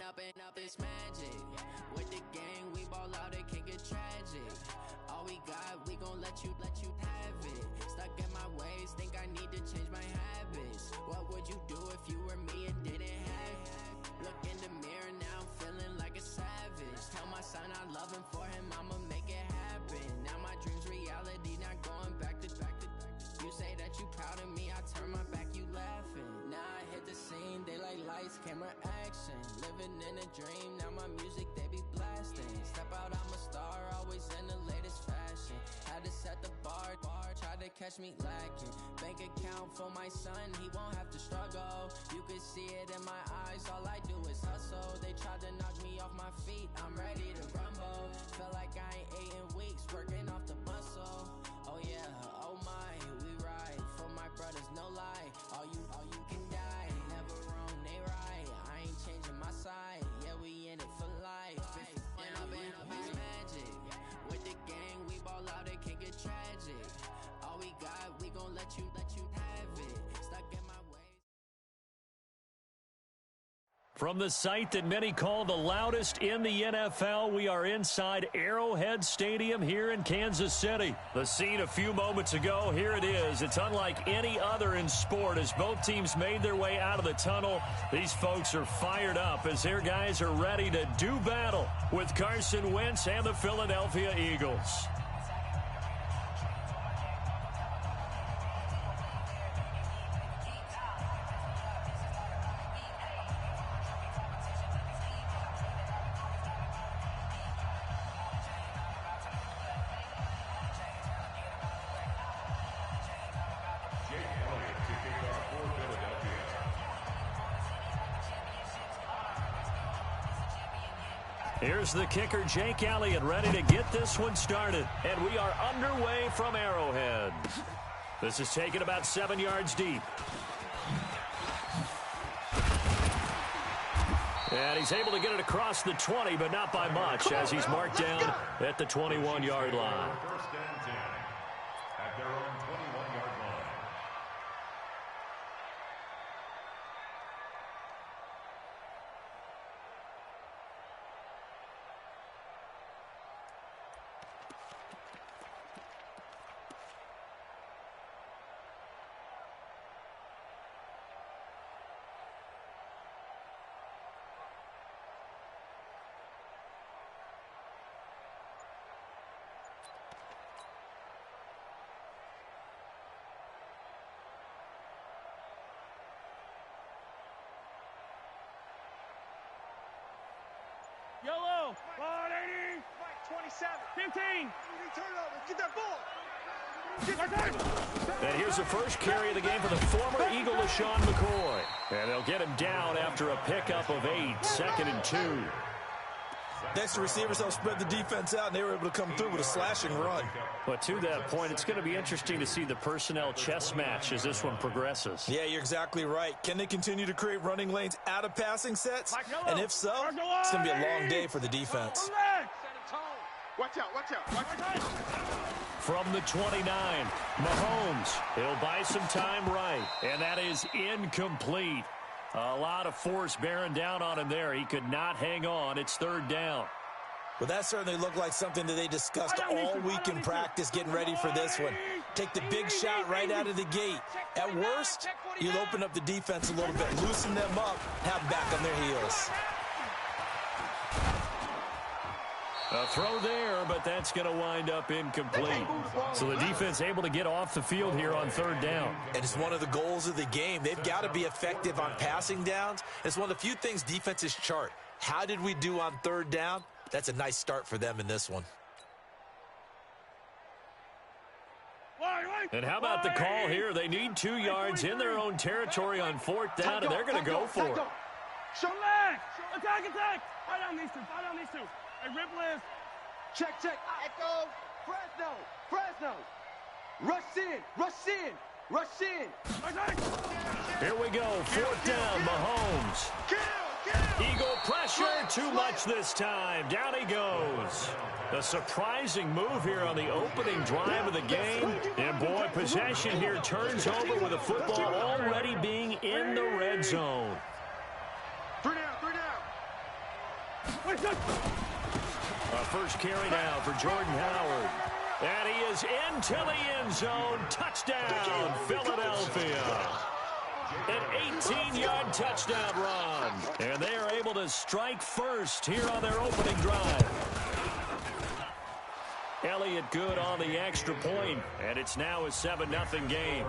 up this magic. With the gang, we ball out, it can get tragic. All we got, we gon' let you have it. Stuck in my ways, think I need to change my habits. What would you do if you were me and didn't have it? Look in the mirror, now I'm feeling like a savage. Tell my son I love him, for him I'ma make it happen. Now my dream's reality, not going back to. You say that you proud of me, I turn my back, you laughing. Now I hit the scene, they like lights, camera, action. Living in a dream, now my music, they be blasting. Step out, I'm a star, always in the latest fashion. Had to set the bar, tried to catch me lacking. Bank account for my son, he won't have to struggle. You could see it in my eyes, all I do is hustle. They tried to knock me off my feet, I'm ready to rumble. Feel like I ain't ate in weeks, working off the muscle. Oh yeah, oh my, we ride for my brothers, no lie. All you can die, never wrong, they right. I ain't changing my side, yeah, we in it for life. And up is magic. With the gang, we ball out, it can get tragic. All we got, we gon' let you have it. Stuck in my ways. From the site that many call the loudest in the NFL, we are inside Arrowhead Stadium here in Kansas City. The scene a few moments ago, here it is. It's unlike any other in sport as both teams made their way out of the tunnel. These folks are fired up as their guys are ready to do battle with Carson Wentz and the Philadelphia Eagles. Here's the kicker, Jake Elliott, ready to get this one started. And we are underway from Arrowhead. This is taken about 7 yards deep. And he's able to get it across the 20, but not by much, as he's marked down at the 21-yard line. First and 10 at their own 21-yard line. Yellow, 180, 27, 15. Turnover, get that ball. And here's the first carry of the game for the former Eagle, LaShawn McCoy. And they'll get him down after a pickup of 8, 2nd and 2. Next, receivers helped spread the defense out, and they were able to come through with a slashing run. But to that point, it's going to be interesting to see the personnel chess match as this one progresses. Yeah, you're exactly right. Can they continue to create running lanes out of passing sets? And if so, it's going to be a long day for the defense. Watch out, watch out, watch out. From the 29, Mahomes. He'll buy some time right, and that is incomplete. A lot of force bearing down on him there. He could not hang on. It's 3rd down. Well, that certainly looked like something that they discussed all week in practice, getting ready for this one. Take the big shot right out of the gate. At worst, you'll open up the defense a little bit, loosen them up, have them back on their heels. A throw there, but that's going to wind up incomplete. So the defense able to get off the field here on 3rd down. And it's one of the goals of the game. They've got to be effective on passing downs. It's one of the few things defenses chart. How did we do on 3rd down? That's a nice start for them in this one. And how about the call here? They need 2 yards in their own territory on 4th down, and they're going to go for it. Show leg! Attack, attack! Fight on these two, fight on these two. Hey, rip list. Check. Echo. Fresno. Rush in. Here we go. 4th down, Mahomes. Eagle pressure, too much this time. Down he goes. A surprising move here on the opening drive of the game. And boy, possession here turns over with the football already being in the red zone. 3 down. A first carry now for Jordan Howard. And he is into the end zone. Touchdown, Philadelphia. An 18-yard touchdown run. And they are able to strike first here on their opening drive. Elliott good on the extra point, and it's now a 7-0 game.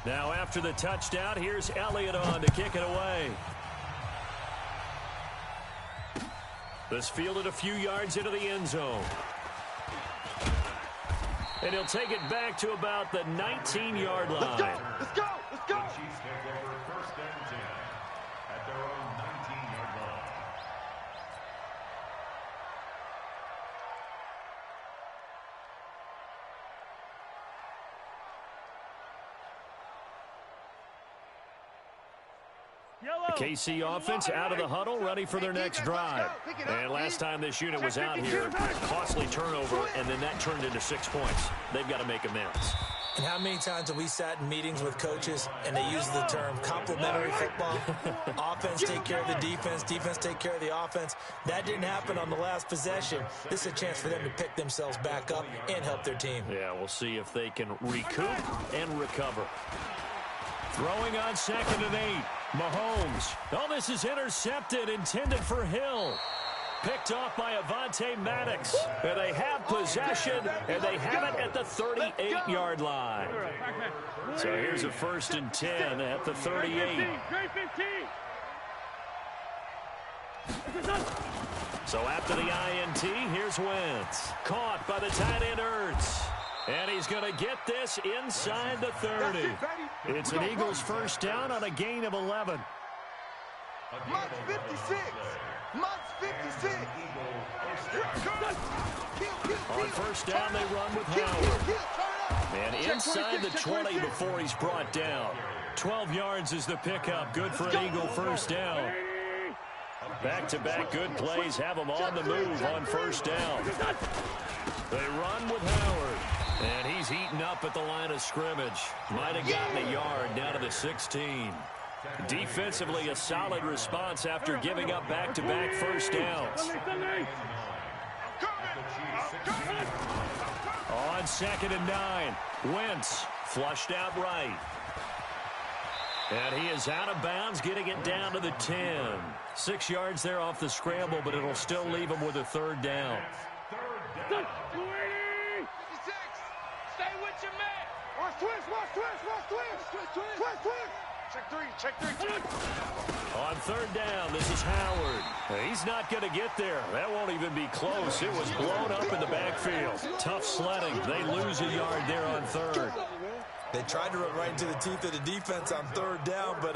Now after the touchdown, here's Elliott on to kick it away. This fielded a few yards into the end zone. And he'll take it back to about the 19-yard line. Let's go! Let's go! Let's go! The Chiefs take over first and 10 at their own 19-yard line. The KC offense out of the huddle, ready for their next drive. And last time this unit was out here, costly turnover, and then that turned into 6 points. They've got to make amends. And how many times have we sat in meetings with coaches and they use the term complementary football? Offense take care of the defense, defense take care of the offense. That didn't happen on the last possession. This is a chance for them to pick themselves back up and help their team. Yeah, we'll see if they can recoup and recover. Throwing on 2nd and 8. Mahomes. Oh, this is intercepted, intended for Hill. Picked off by Avonte Maddox. And they have possession, and they have it at the 38-yard line. So here's a 1st and 10 at the 38. So after the INT, here's Wentz. Caught by the tight end Ertz. And he's going to get this inside the 30. It's an Eagles first down on a gain of 11. March 56. March 56. On first down, they run with Howard. And inside the 20 before he's brought down. 12 yards is the pickup. Good for an Eagle first down. Back-to-back good plays have them on the move on first down. They run with Howard. And he's heating up at the line of scrimmage. Might have gotten a yard down to the 16. Defensively, a solid response after giving up back-to-back first downs. On 2nd and 9, Wentz flushed out right. And he is out of bounds, getting it down to the 10. 6 yards there off the scramble, but it'll still leave him with a 3rd down. On 3rd down, this is Howard. He's not going to get there. That won't even be close. It was blown up in the backfield. Tough sledding. They lose a yard there on 3rd. They tried to run right into the teeth of the defense on 3rd down, but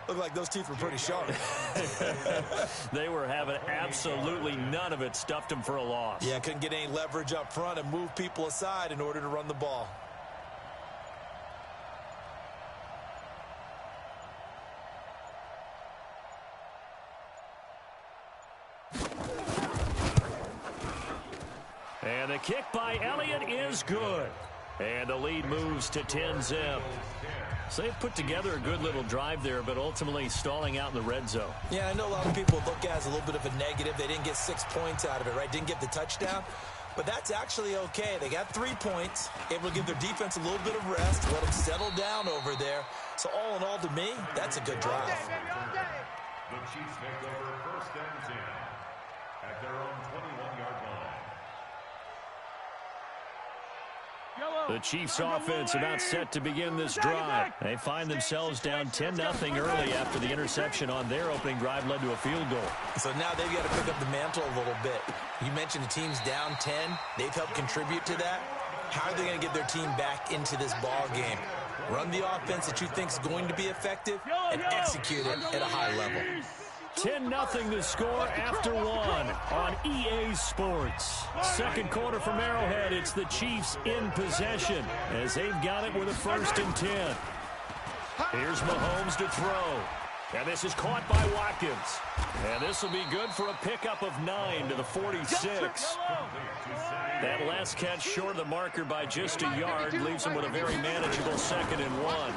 looked like those teeth were pretty sharp. They were having absolutely none of it. Stuffed them for a loss. Yeah, couldn't get any leverage up front and move people aside in order to run the ball. And the kick by Elliott is good. And the lead moves to 10-zip. So they've put together a good little drive there, but ultimately stalling out in the red zone. Yeah, I know a lot of people look at it as a little bit of a negative. They didn't get 6 points out of it, right? Didn't get the touchdown. But that's actually okay. They got 3 points, able to give their defense a little bit of rest, let them settle down over there. So all in all, to me, that's a good drive. The Chiefs take over first and 10 at their own 21-yard line. The Chiefs offense about set to begin this drive. They find themselves down 10-0 early after the interception on their opening drive led to a field goal. So now they've got to pick up the mantle a little bit. You mentioned the team's down 10. They've helped contribute to that. How are they going to get their team back into this ball game? Run the offense that you think is going to be effective and execute it at a high level. 10-0 the score after 1 on EA Sports. Second quarter from Arrowhead. It's the Chiefs in possession as they've got it with a 1st and 10. Here's Mahomes to throw. And this is caught by Watkins. And this will be good for a pickup of 9 to the 46. That last catch short of the marker by just a yard leaves him with a very manageable 2nd and 1.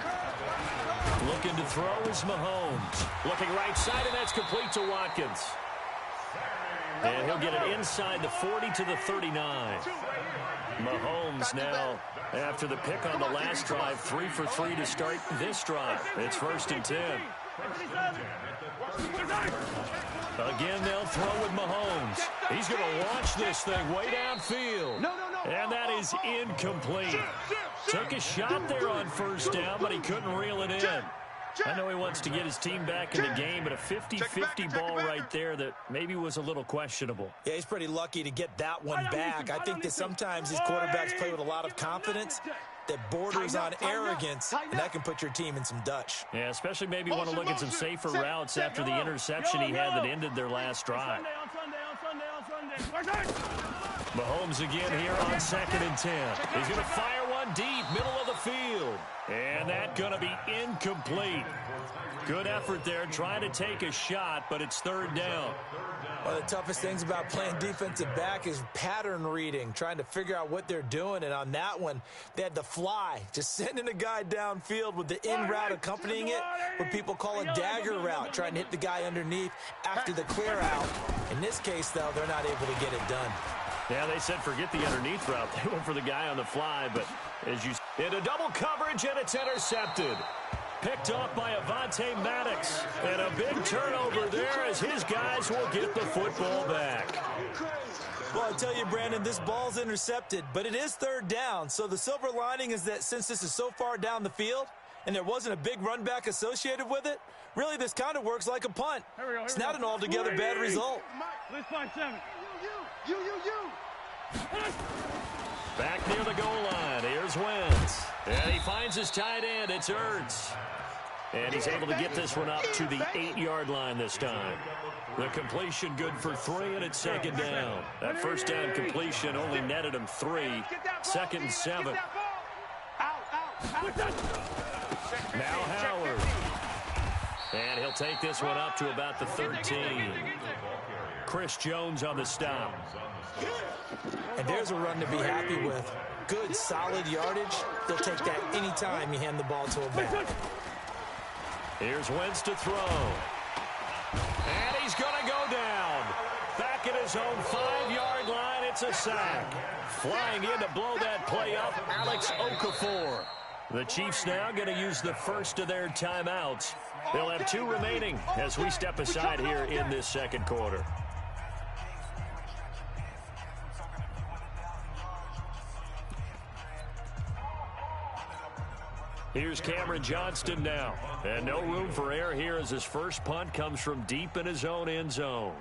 Looking to throw is Mahomes. Looking right side, and that's complete to Watkins. And he'll get it inside the 40 to the 39. Mahomes now, after the pick on the last drive, 3 for 3 to start this drive. It's 1st and 10. Again, they'll throw with Mahomes. He's going to launch this thing way downfield. And that is incomplete. Took a shot there on 1st down, but he couldn't reel it in. I know he wants to get his team back in the game, but a 50-50 ball right there that maybe was a little questionable. Yeah, he's pretty lucky to get that one back. I think that sometimes these quarterbacks play with a lot of confidence that borders on arrogance, and that can put your team in some Dutch. Yeah, especially maybe want to look at some safer routes after the interception he had that ended their last drive. Mahomes again here on 2nd and 10. He's going to fire one deep, middle of the field. And that's going to be incomplete. Good effort there, trying to take a shot, but it's 3rd down. One of the toughest things about playing defensive back is pattern reading, trying to figure out what they're doing. And on that one, they had the fly, just sending a guy downfield with the in route accompanying it, what people call a dagger route, trying to hit the guy underneath after the clear out. In this case, though, they're not able to get it done. Yeah, they said forget the underneath route. They went for the guy on the fly, but as you into double coverage, and it's intercepted. Picked off by Avonte Maddox. And a big turnover there as his guys will get the football back. Well, I tell you, Brandon, this ball's intercepted, but it is 3rd down. So the silver lining is that since this is so far down the field and there wasn't a big run back associated with it, really this kind of works like a punt. It's not an altogether bad result. Let's find 7. You. Back near the goal line. Here's Wentz. And he finds his tight end. It's Ertz. And he's able to get this one up to the 8-yard line this time. The completion good for 3, and it's 2nd down. That 1st down completion only netted him 3. 2nd and 7. Now Howard. And he'll take this one up to about the 13. Chris Jones on the stop. And there's a run to be happy with. Good, solid yardage. They'll take that anytime you hand the ball to a back. Here's Wentz to throw. And he's going to go down. Back at his own 5-yard line, it's a sack. Flying in to blow that play up, Alex Okafor. The Chiefs now going to use the first of their timeouts. They'll have 2 remaining as we step aside here in this 2nd quarter. Here's Cameron Johnston now. And no room for error here as his first punt comes from deep in his own end zone.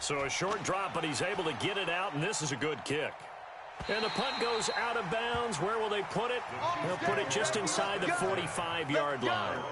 So a short drop, but he's able to get it out, and this is a good kick. And the punt goes out of bounds. Where will they put it? They'll put it just inside the 45-yard line.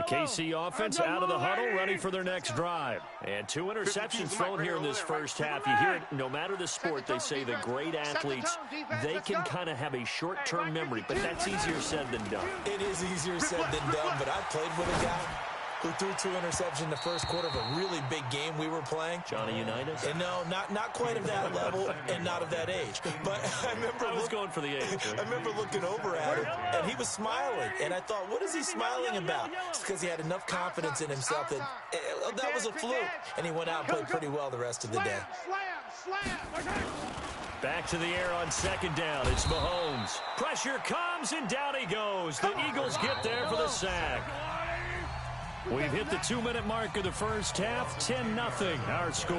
KC offense out of the huddle, ready for their next drive. And 2 interceptions thrown here in this first half. You hear it, no matter the sport, they say the great athletes, they can kind of have a short-term memory, but that's easier said than done. It is easier said than done, but I played with a guy who threw 2 interceptions in the first quarter of a really big game we were playing. Johnny Unitas? And no, not quite of that level and not of that age. But I was going for the age. I remember looking over at him, and he was smiling. And I thought, what is he smiling about? It's because he had enough confidence in himself that that was a fluke. And he went out and played pretty well the rest of the day. Back to the air on 2nd down. It's Mahomes. Pressure comes, and down he goes. The Eagles get there for the sack. We've hit the 2-minute mark of the first half. 10-0 our score.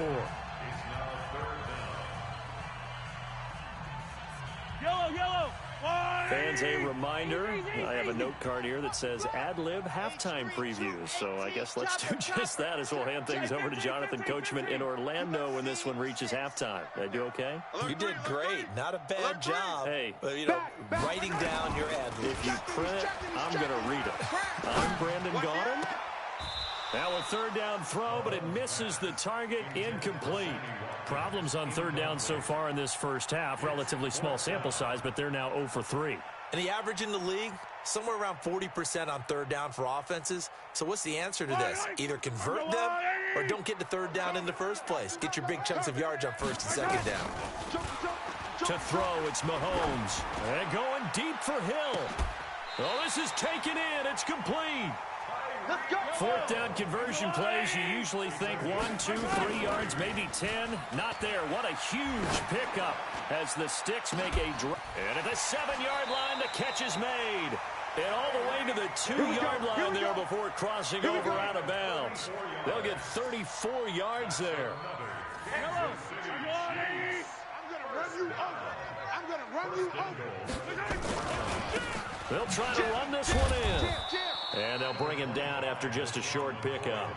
Yellow. Fans, a reminder, I have a note card here that says ad-lib halftime previews. So I guess let's do just that as we'll hand things over to Jonathan Coachman in Orlando when this one reaches halftime. Did I do okay? You did great. Not a bad job. Hey. But, writing down your ad-lib. If you print it, I'm going to read it. I'm Brandon Gaudin. Now a third down throw, but it misses the target, incomplete. Problems on third down so far in this first half. Relatively small sample size, but they're now 0 for 3. And the average in the league, somewhere around 40% on third down for offenses. So what's the answer to this? Either convert them or don't get to third down in the first place. Get your big chunks of yards on first and second down. To throw, it's Mahomes. And going deep for Hill. Oh, this is taken in. It's complete. Fourth down conversion plays, you usually think 1, 2, 3 yards, maybe 10. Not there. What a huge pickup as the Sticks make a drive. And at the 7-yard line, the catch is made. And all the way to the 2-yard line there before crossing over out of bounds. They'll get 34 yards there. I'm going to run you over. They'll try to run this one in. And they'll bring him down after just a short pickup.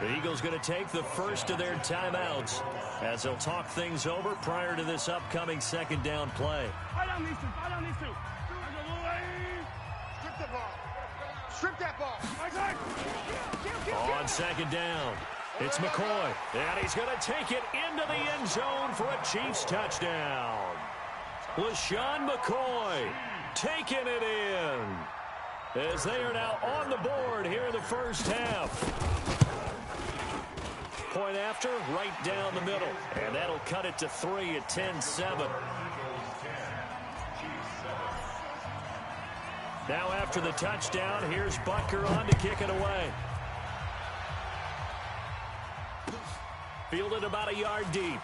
The Eagles going to take the first of their timeouts as they'll talk things over prior to this upcoming second down play. Fight on these two. Fight on these two. Strip the ball. Strip that ball. On second down, it's McCoy. And he's going to take it into the end zone for a Chiefs touchdown. LeSean McCoy taking it in. As they are now on the board here in the first half. Point after, right down the middle. And that'll cut it to 3 at 10-7. Now after the touchdown, here's Butker on to kick it away. Fielded about a yard deep.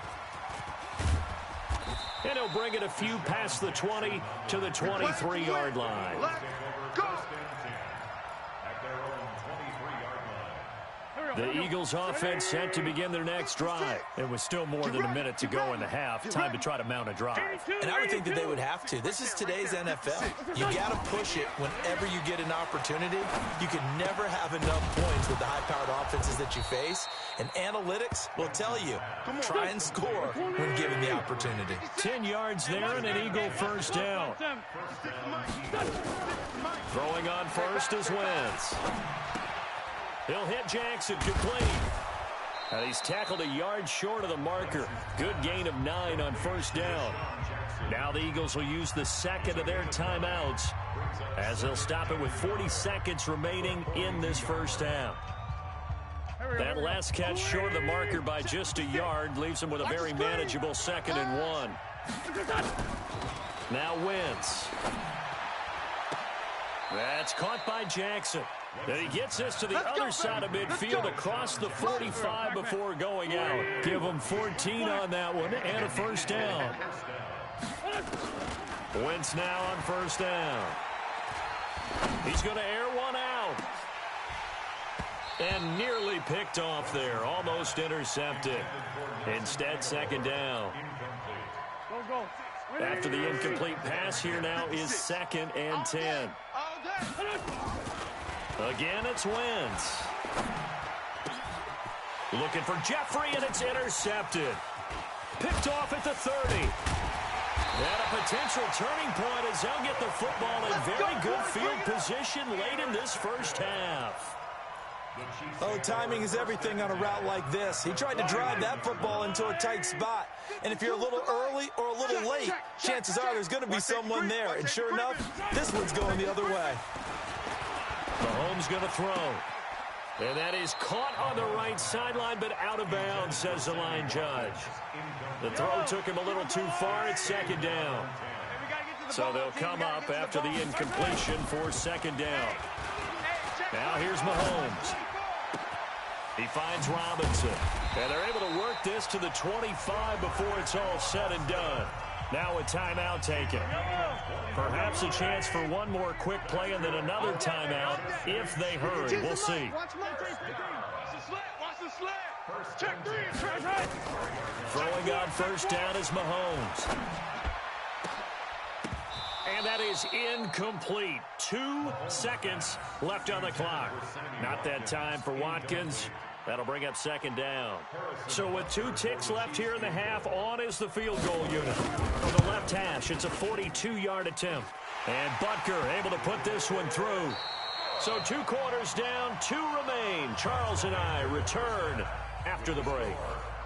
And he'll bring it a few past the 20 to the 23-yard line. The Eagles offense set to begin their next drive. And with still more than a minute to go in the half, time to try to mount a drive. And I would think that they would have to. This is today's NFL. You got to push it whenever you get an opportunity. You can never have enough points with the high-powered offenses that you face. And analytics will tell you, try and score when given the opportunity. 10 yards there and an Eagle first down. Throwing on first is Wentz. He'll hit Jackson, complete. And he's tackled a yard short of the marker. Good gain of 9 on first down. Now the Eagles will use the second of their timeouts as they'll stop it with 40 seconds remaining in this first half. That last catch short of the marker by just a yard leaves him with a very manageable 2nd and 1. Now Wentz. That's caught by Jackson. And he gets this to the other side of midfield across the 45 before going out. Give him 14 on that one and a first down. Wentz now on first down. He's going to air one out. And nearly picked off there. Almost intercepted. Instead, second down. After the incomplete pass, here now is 2nd and 10. Again, it's Wentz. Looking for Jeffrey, and it's intercepted. Picked off at the 30. And a potential turning point as they'll get the football in very good field position late in this first half. Oh, timing is everything on a route like this. He tried to drive that football into a tight spot. And if you're a little early or a little late, chances are there's going to be someone there. And sure enough, this one's going the other way. Mahomes going to throw. And that is caught on the right sideline, but out of bounds, says the line judge. The throw took him a little too far. It's second down. So they'll come up after the incompletion for second down. Now here's Mahomes. He finds Robinson. And they're able to work this to the 25 before it's all said and done. Now a timeout taken. Perhaps a chance for one more quick play and then another timeout if they hurry. We'll see. Throwing on first down is Mahomes. And that is incomplete. 2 seconds left on the clock. Not that time for Watkins. That'll bring up second down. So with 2 ticks left here in the half, on is the field goal unit. On the left hash, it's a 42-yard attempt. And Butker able to put this one through. So 2 quarters down, 2 remain. Charles and I return after the break.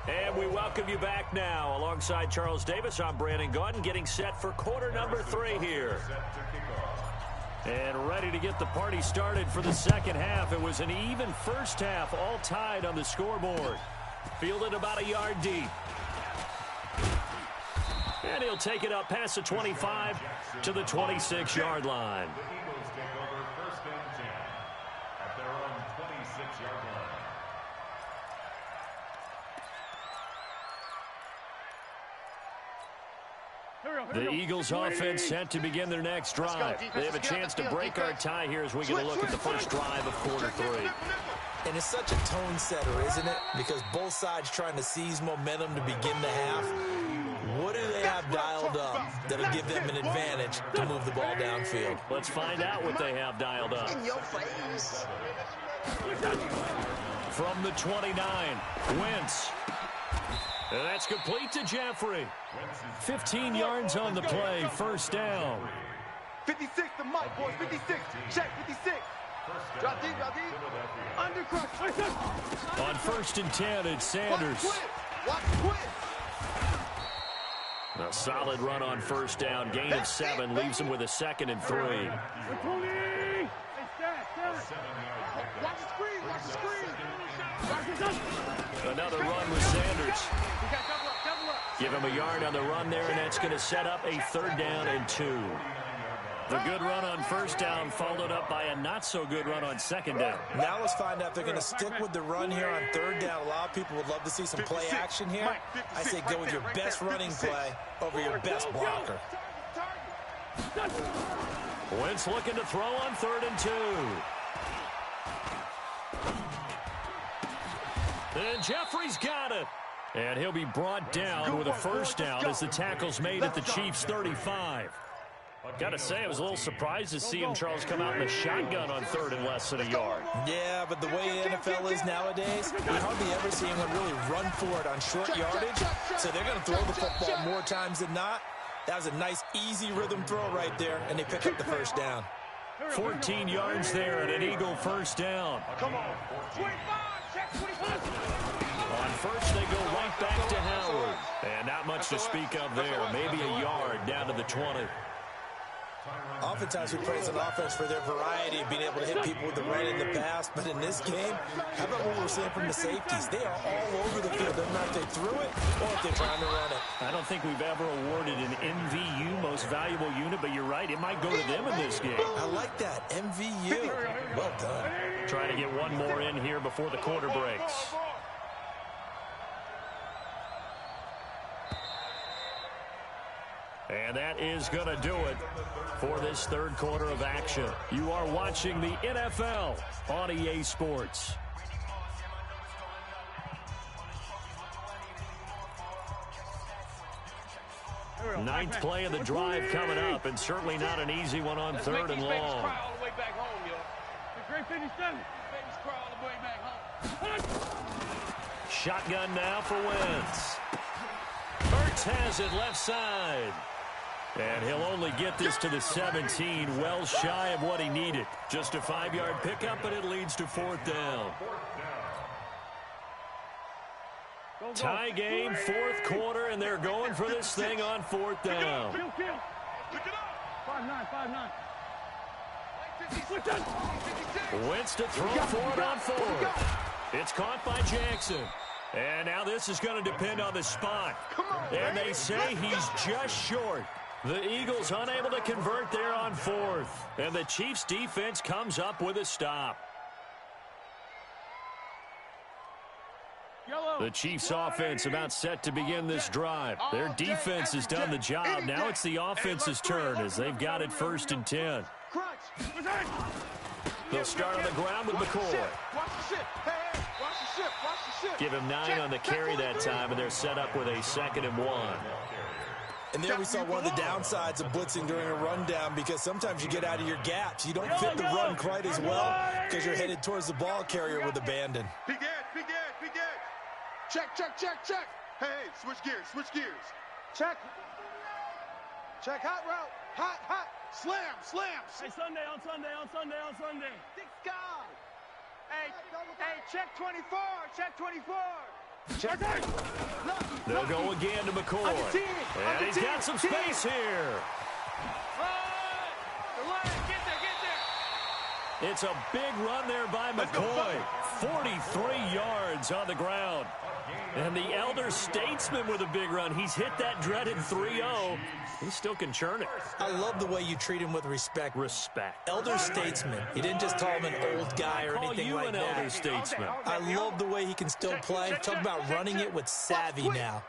And we welcome you back now. Alongside Charles Davis, I'm Brandon Gaudin, getting set for quarter number 3 here. And ready to get the party started for the second half. It was an even first half, all tied on the scoreboard. Fielded about a yard deep. And he'll take it up past the 25 to the 26-yard line. The Eagles take over first and 10 at their own 26-yard line. The Eagles offense set to begin their next drive. They have a chance to break our tie here as we get a look at the first drive of quarter 3. And it's such a tone setter, isn't it? Because both sides trying to seize momentum to begin the half. What do they have dialed up that'll give them an advantage to move the ball downfield? Let's find out what they have dialed up. In your face. From the 29, Wentz. And that's complete to Jeffrey. 15 yards on the play, first down. 56 to Mike, boys. 56. Check, 56. Drop deep, drop deep. Undercrush. On first and 10, it's Sanders. Watch quit. A solid run on first down. Gain of 7 leaves him with a 2nd and 3. Watch the screen, watch the screen. Another run with Sanders. Give him a yard on the run there, and that's going to set up a 3rd down and 2. The good run on first down followed up by a not-so-good run on 2nd down. Now let's find out if they're going to stick with the run here on 3rd down. A lot of people would love to see some play action here. I say go with your best running play over your best blocker. Wentz looking to throw on 3rd and 2. And Jeffrey's got it. And he'll be brought down with a first down as the tackle's made at the Chiefs' 35. Got to say, I was a little surprised to see him, Charles, come out in the shotgun on 3rd and less than a yard. Yeah, but the way the NFL is nowadays, we hardly ever see anyone really run for it on short yardage. So they're going to throw the football more times than not. That was a nice, easy rhythm throw right there, and they pick up the first down. 14 yards there and an Eagle first down. Come on. 25. Check 25. On first, they go right back to Howard. And not much to speak of there. Maybe a yard down to the 20. Oftentimes we praise an offense for their variety of being able to hit people with the run in the pass. But in this game, how about what we're seeing from the safeties? They are all over the field. Doesn't matter if they threw it or if they're trying to run it. I don't think we've ever awarded an MVU, most valuable unit, but you're right. It might go to them in this game. I like that. MVU. Well done. Trying to get one more in here before the quarter breaks. And that is going to do it for this 3rd quarter of action. You are watching the NFL on EA Sports. Ninth play of the drive coming up, and certainly not an easy one on 3rd and long. Shotgun now for Wentz. Ertz has it left side. And he'll only get this to the 17, well shy of what he needed. Just a 5-yard pickup, and it leads to 4th down. Tie game, 4th quarter, and they're going for this thing on 4th down. 5-9. Wentz to throw for it on 4th. It's caught by Jackson. And now this is going to depend on the spot. And they say he's just short. The Eagles unable to convert there on 4th. And the Chiefs defense comes up with a stop. The Chiefs offense about set to begin this drive. Their defense has done the job. Now it's the offense's turn as they've got it 1st and 10. They'll start on the ground with McCoy. Give him 9 on the carry that time, and they're set up with a 2nd and 1. And there we saw one of the downsides of blitzing during a rundown, because sometimes you get out of your gaps. You don't fit the run quite as well because you're headed towards the ball carrier with abandon. Big edge. Check. Hey, switch gears. Check, hot route. Hot. Slam. Hey, Sunday. Six guys. Hey, check 24. They'll go again to McCoy. And he's got some space here. It's a big run there by McCoy. 43 yards on the ground. And the elder statesman with a big run. He's hit that dreaded 3-0. He still can churn it. I love the way you treat him with respect. Elder statesman. You didn't just call him an old guy or anything like that. Call you an elder statesman. I love the way he can still play. Talk about running it with savvy now.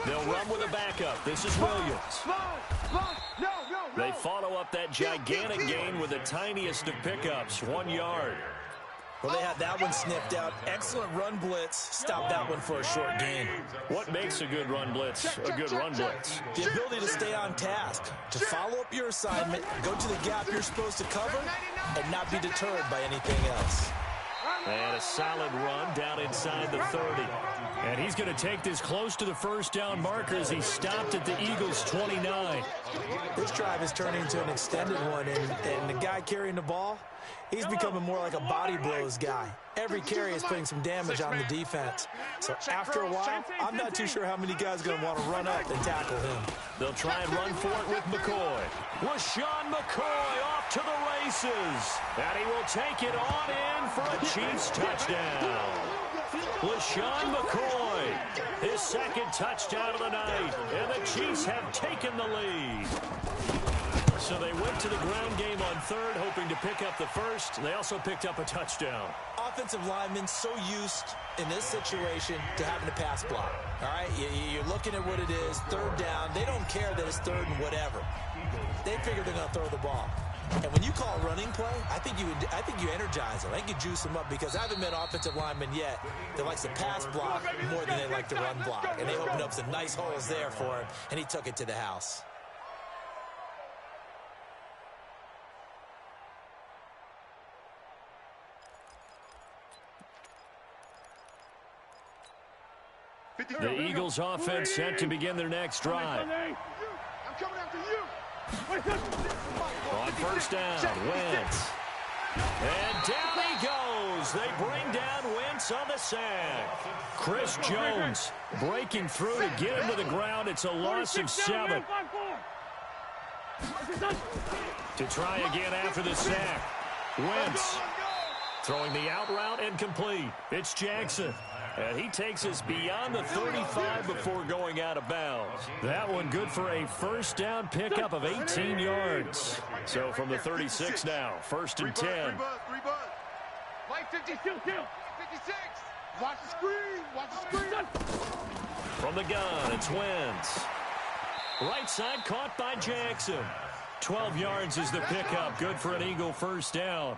They'll run with a backup. This is Williams. They follow up that gigantic gain with the tiniest of pickups, 1 yard. Well, they had that one sniffed out. Excellent run blitz. Stop that one for a short gain. What makes a good run blitz a good run blitz? The ability to stay on task, to follow up your assignment, go to the gap you're supposed to cover, and not be deterred by anything else. And a solid run down inside the 30. And he's going to take this close to the first down marker as he stopped at the Eagles' 29. This drive is turning into an extended one, and the guy carrying the ball, he's becoming more like a body blows guy. Every carry is putting some damage on the defense. So after a while, I'm not too sure how many guys are going to want to run up and tackle him. They'll try and run for it with McCoy. LaShawn McCoy off to the races. And he will take it on in for a Chiefs touchdown. LaShawn McCoy, his second touchdown of the night. And the Chiefs have taken the lead. So they went to the ground game on third, hoping to pick up the first. They also picked up a touchdown. Offensive linemen so used in this situation to having to pass block. All right, you're looking at what it is, third down. They don't care that it's third and whatever. They figure they're going to throw the ball. And when you call running play, I think you energize them. I think you juice them up, because I haven't met offensive linemen yet that likes to pass block more than they like to run block. And they opened up some nice holes there for him, and he took it to the house. The Eagles offense set to begin their next drive. I'm coming after you. On first down, Wentz. And down he goes. They bring down Wentz on the sack. Chris Jones breaking through to get him to the ground. It's a loss of 7. To try again after the sack. Wentz throwing the out route incomplete. It's Jackson. And he takes us beyond the 35 before going out of bounds. That one good for a first down pickup of 18 yards. So from the 36 now, first and 10. Mike 52, 56. Watch the screen. From the gun, it's Wentz. Right side caught by Jackson. 12 yards is the pickup. Good for an Eagle first down.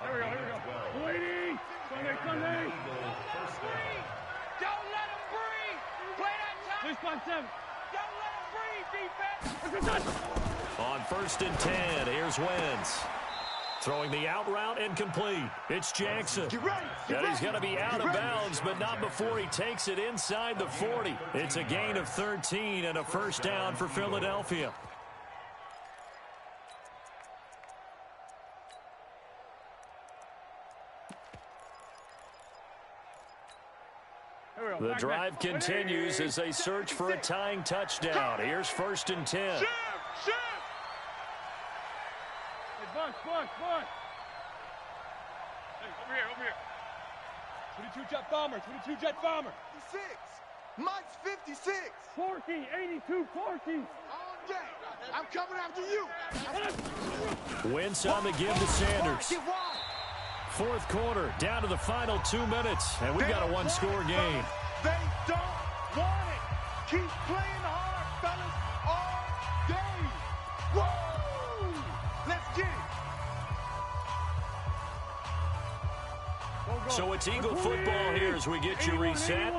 Here we go. Lady. Sunday. Don't let him breathe. Play that time. Please, 5-7. Don't let him breathe, defense. On first and 10, here's Wentz. Throwing the out route incomplete. It's Jackson. And he's going to be out of bounds, but not before he takes it inside the 40. It's a gain of 13 and a first down for Philadelphia. The drive continues as they search for a tying touchdown. Here's first and 10. Hey, Buck. Hey, over here. 22 jet bomber. 56. Mike's 56. Porky, 82, Porky. On deck. I'm coming after you. Wentz on the give to Sanders. Fourth quarter, down to the final 2 minutes, and we've got a one-score game. They don't want it. Keep playing hard, fellas, all day. Woo! Let's get it. So it's Eagle football here as we get you reset.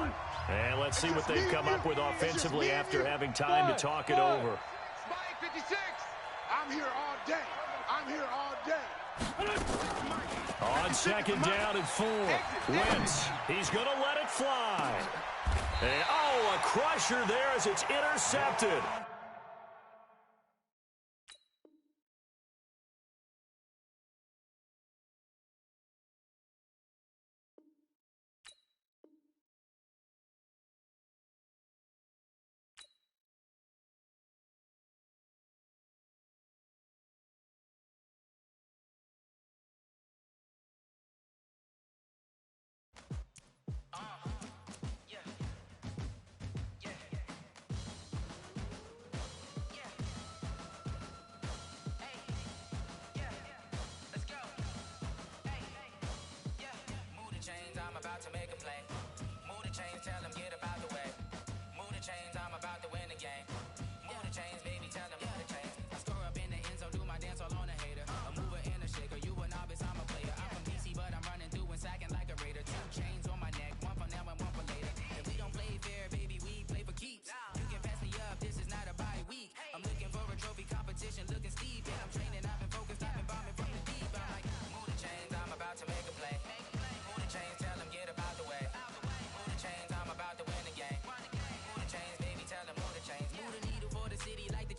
And let's see what they've come up with offensively after having time to talk it over. Spike 56. I'm here all day. I'm here all day. On second down and 4. Wentz, he's going to let it fly. And, oh, a crusher there as it's intercepted.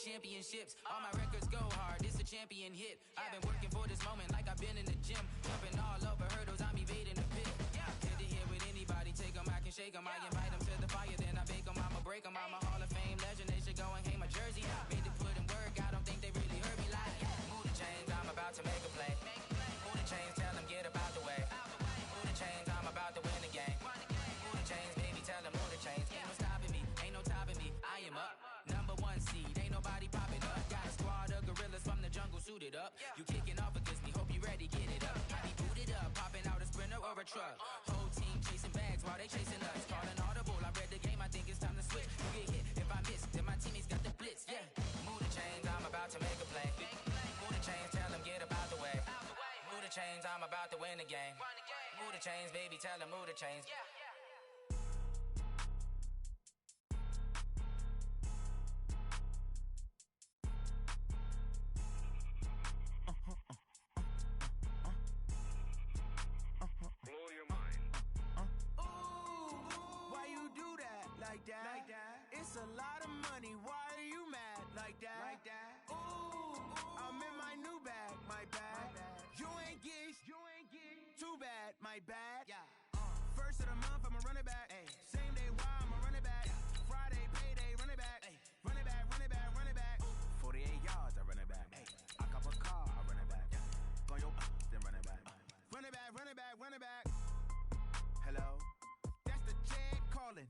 Championships, all my records go hard, it's a champion hit. I've been working for this moment like I've been in the gym. Jumping all over hurdles, I'm evading the pit. Head to head with anybody, take them, I can shake them. I invite them to the fire, then I bake them, I'ma break them. I'm a Hall of Fame legend, they should go and hang my jersey. Made to put in work, I don't think they really heard me like, move the chains, I'm about to make a play. Move the chains, tell them get about the way. Move the chains, I'm about to win the game. Move the chains, baby, tell them move the chains. Ain't no stopping me, ain't no topping me, I am up. Number 1 seed, ain't nobody popping up. Got a squad of gorillas from the jungle suited up. You kicking off against me, hope you ready, get it up. I be booted up, popping out a Sprinter or a truck. Whole team chasing bags while they chasing us. Calling audible, I read the game, I think it's time to switch. You get hit, if I miss, then my teammates got the blitz, yeah. Move the chains, I'm about to make a play. Move the chains, tell them get about the way. Move the chains, I'm about to win the game. Move the chains, baby, tell them move the chains. Like that. It's a lot of money. Why are you mad like that? Like that. Ooh, I'm in my new bag. My bag. You ain't get too bad. My bad. Yeah. First of the month, I'ma run it back. Ay. Same day, why I'ma run it back. Friday, payday, run it back. Ay. Run it back, run it back, run it back. 48 yards, I run it back. Ay. I cop a car, I run it back. Go yo, then run it back. Run it back, run it back, run it back. Hello, that's the Chad calling.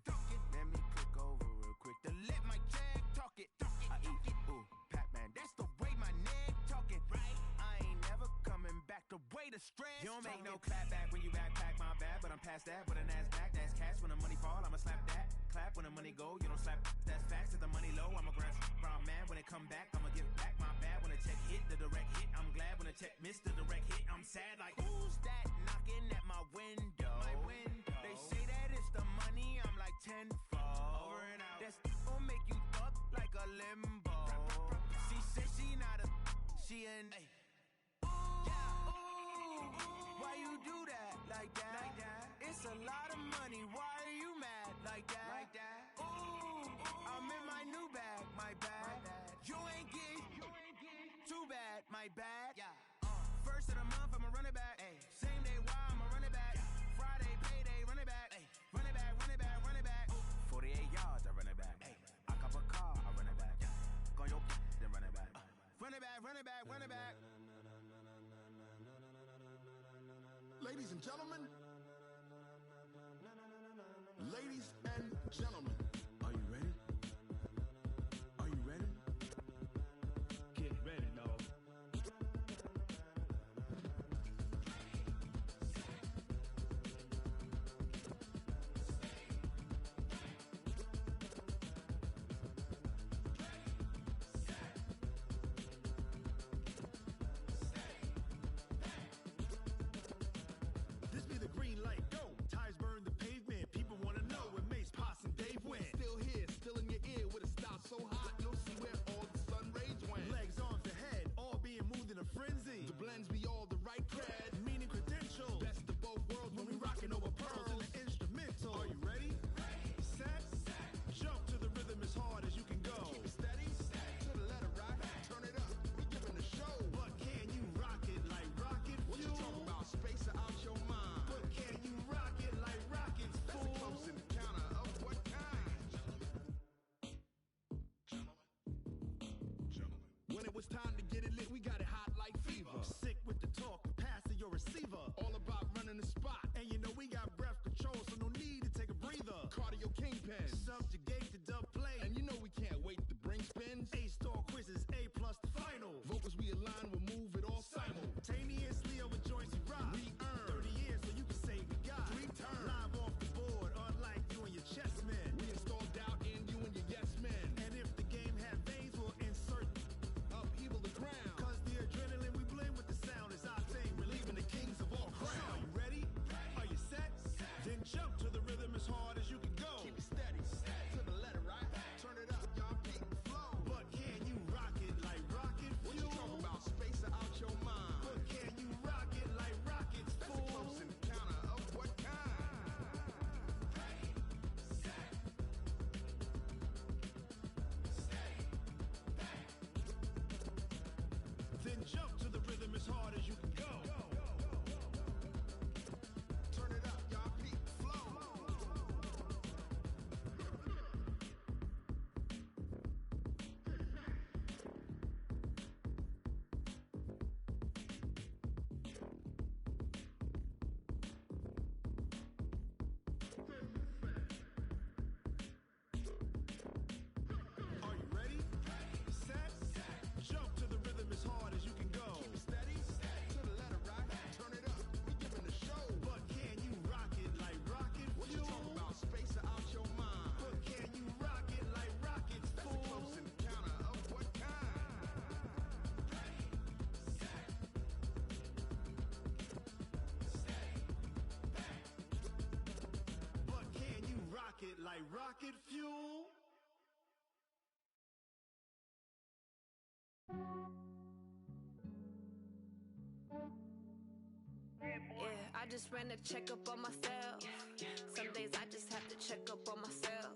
Let me click over real quick to let my check talk it. I eat it, ooh, Pac-Man, that's the way my neck talking. Right? I ain't never coming back the way the stress. You don't make no clap back when you backpack my bad, but I'm past that with a NASDAQ. That's cash when the money fall, I'ma slap that. Clap when the money go, you don't slap. That's facts. If the money low, I'ma grab brown man. When it come back, I'ma give back my bad. When the check hit, the direct hit. I'm glad when the check missed the direct hit. I'm sad like who's that knocking at my window? My window. They say that it's the money. I'm like 10. Over and out. That's gon' make you up like a limbo. She said she not a, she an. Ooh, why you do that like that? Like that? It's a lot of money. Why are you mad like that? Like that? Ooh, I'm in my new bag. My bad. You ain't get too bad. My bad. Yeah. First of the month, I'ma run it back. Ay. Same day, why I'ma run it back. Friday, payday, run it back. Ay. Run it back, run it back, run it back. 48 yards, I run it back. Ay. I cop a car, I run it back. Go yo, then run it back. Run it back, run it back, run it back. Ladies and gentlemen. Ladies and gentlemen. Are you ready? Are you ready? Get ready, dog. This be the green light, go. Tires burn the pavement. People wanna know what makes possible. receiver. All about running the spot. And you know we got breath control, so no need to take a breather. Cardio kingpin, subjugate the dub play. And you know we can't wait to bring spins. A-star quizzes, A+ the final. Vocals we align, we'll move it all simultaneously over joints we rock. We earn 30 years, so you can say we got 3 turns. Live off the board, unlike you and your chess men. We install doubt in you and your yes men. And if the game had veins, we'll insert upheaval the ground. Cause the adrenaline we blend with the sound is our thing, relieving the kings of all crowns. Are you ready? Are you set? Then jump to the rhythm as hard as you can go. Keep it steady, to the letter, right? Turn it up, y'all, beat the flow. But can you rock it like rocket fuel? What you talking about? Space out your mind. But can you rock it like rockets, fool? That's a close encounter of what kind? Then jump to the rhythm as hard as you can go. Turn it up, y'all, beat the flow. Are you ready? Set? Jump to the rhythm as hard as you can go. Keep it steady, to the letter, right? Turn it up, we giving the show. But can you rock it like rocket fuel? What you talking about? Space out your mind. But can you rock it like rockets, fool? That's a close encounter of what kind? But can you rock it like rocket fuel? Yeah, I just ran a checkup on myself. Some days I just have to check up on myself.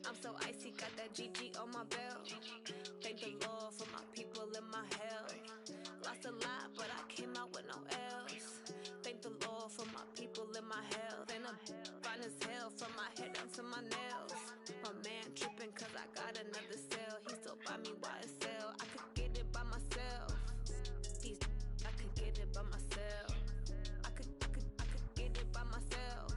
I'm so icy, got that GG on my belt. Thank the Lord for my people in my health. Lost a lot, but I came out with no else. Thank the Lord for my people in my health. And I'm fine as hell from my head down to my nails. My man tripping cause I got another cell. He still buy me YSL. I could get it by myself. I could get it by myself. I could get it by myself.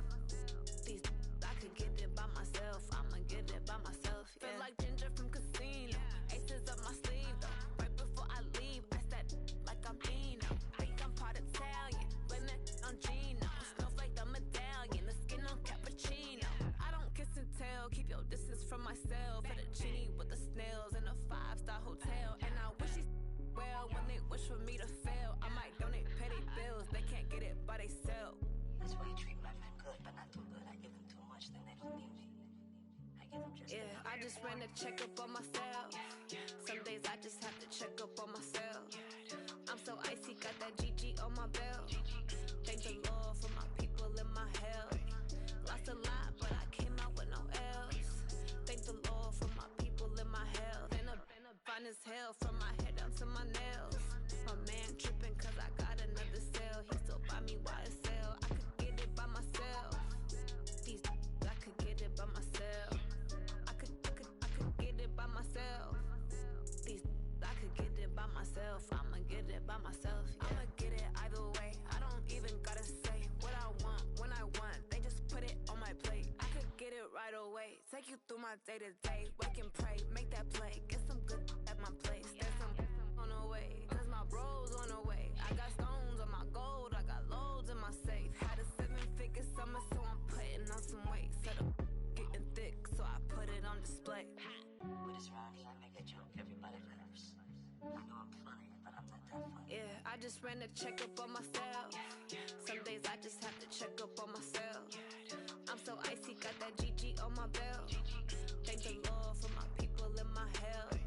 I could get it by myself. I'ma get it by myself. Yeah. Feel like Ginger from Casino. Aces up my sleeve though. Right before I leave, I said like I'm Dino. Think I'm part Italian, blame that on Gino. Smells like the medallion, the skin on cappuccino. I don't kiss and tell, keep your distance from myself. Fettuccine with the snails in a 5-star hotel. And I wish he's well when they wish for me to fail. I might donate petty bills, they can't get it by they self. That's why you treat my friend good, but not too good. I give them too much, then they don't need me. I give them just Yeah, I just ran a checkup on myself. Some days I just have to check up on myself. I'm so icy, got that GG on my belt. Thank the Lord for my people in my health. Lost a lot, but I came out with no else. Thank the Lord for my people in my health. And I'm fine as hell from my head down to my nails. My man tripping cause I got another cell. He still buy me YSL. I could get it by myself. I could get it by myself. I could get it by myself. I could get it by myself. I'ma get it by myself. Yeah. I'ma get it either way. I don't even gotta say what I want when I want. They just put it on my plate. I could get it right away. Take you through my day to day. Wake and pray, make that play. Get some good at my place. There's some on the way, cause my bros on the way. I got stones on my gold. I got loads in my safe. Had a 7-figure summer, so I'm putting on some weight. Set up getting thick, so I put it on display. With this round here, I make a joke, everybody laughs. I know I'm funny, but I'm not that funny. Yeah, I just ran a checkup on myself. Some days I just have to check up on myself. I'm so icy, got that GG on my belt. Thank the Lord for my people in my health.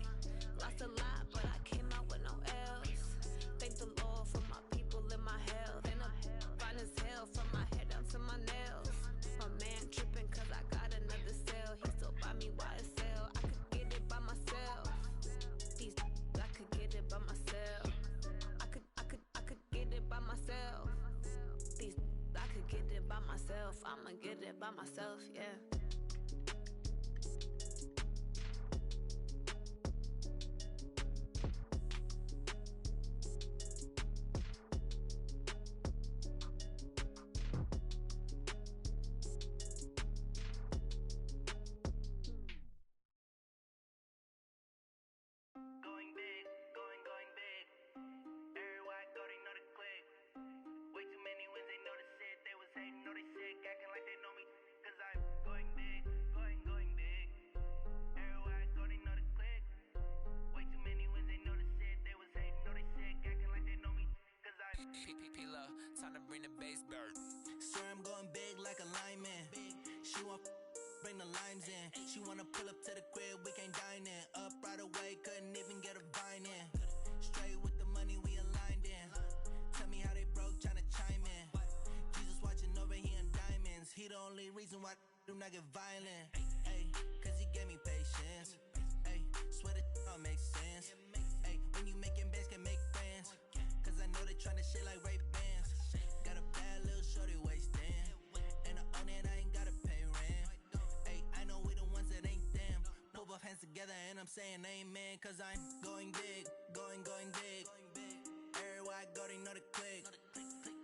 Lost a lot, but I came out with no else. Thank the Lord for my people in my health. And I'm fine as hell from my head down to my nails. My man tripping cause I got another cell. He still buy me YSL. I could get it by myself. I could get it by myself. I could get it by myself. I could get it by myself. I'ma get it by myself. myself, yeah. P-Love, time to bring the bass bird. Swear I'm going big like a lineman. She want bring the limes in. She wanna pull up to the crib, we can't dine in. Up right away, couldn't even get a vine in. Straight with the money we aligned in. Tell me how they broke, tryna chime in. Jesus watching over here in diamonds. He the only reason why I do not get violent. Ay, cause he gave me patience. Ay, swear that all makes sense. Ay, when you making bands, can make friends. Cause I know they tryna shit like Ray-Bans. Got a bad little shorty wasting. And I own it, I ain't gotta pay rent. Ay, I know we the ones that ain't them. Pull both hands together and I'm saying amen. Cause I'm going big, going big. Everywhere I go, they know the click.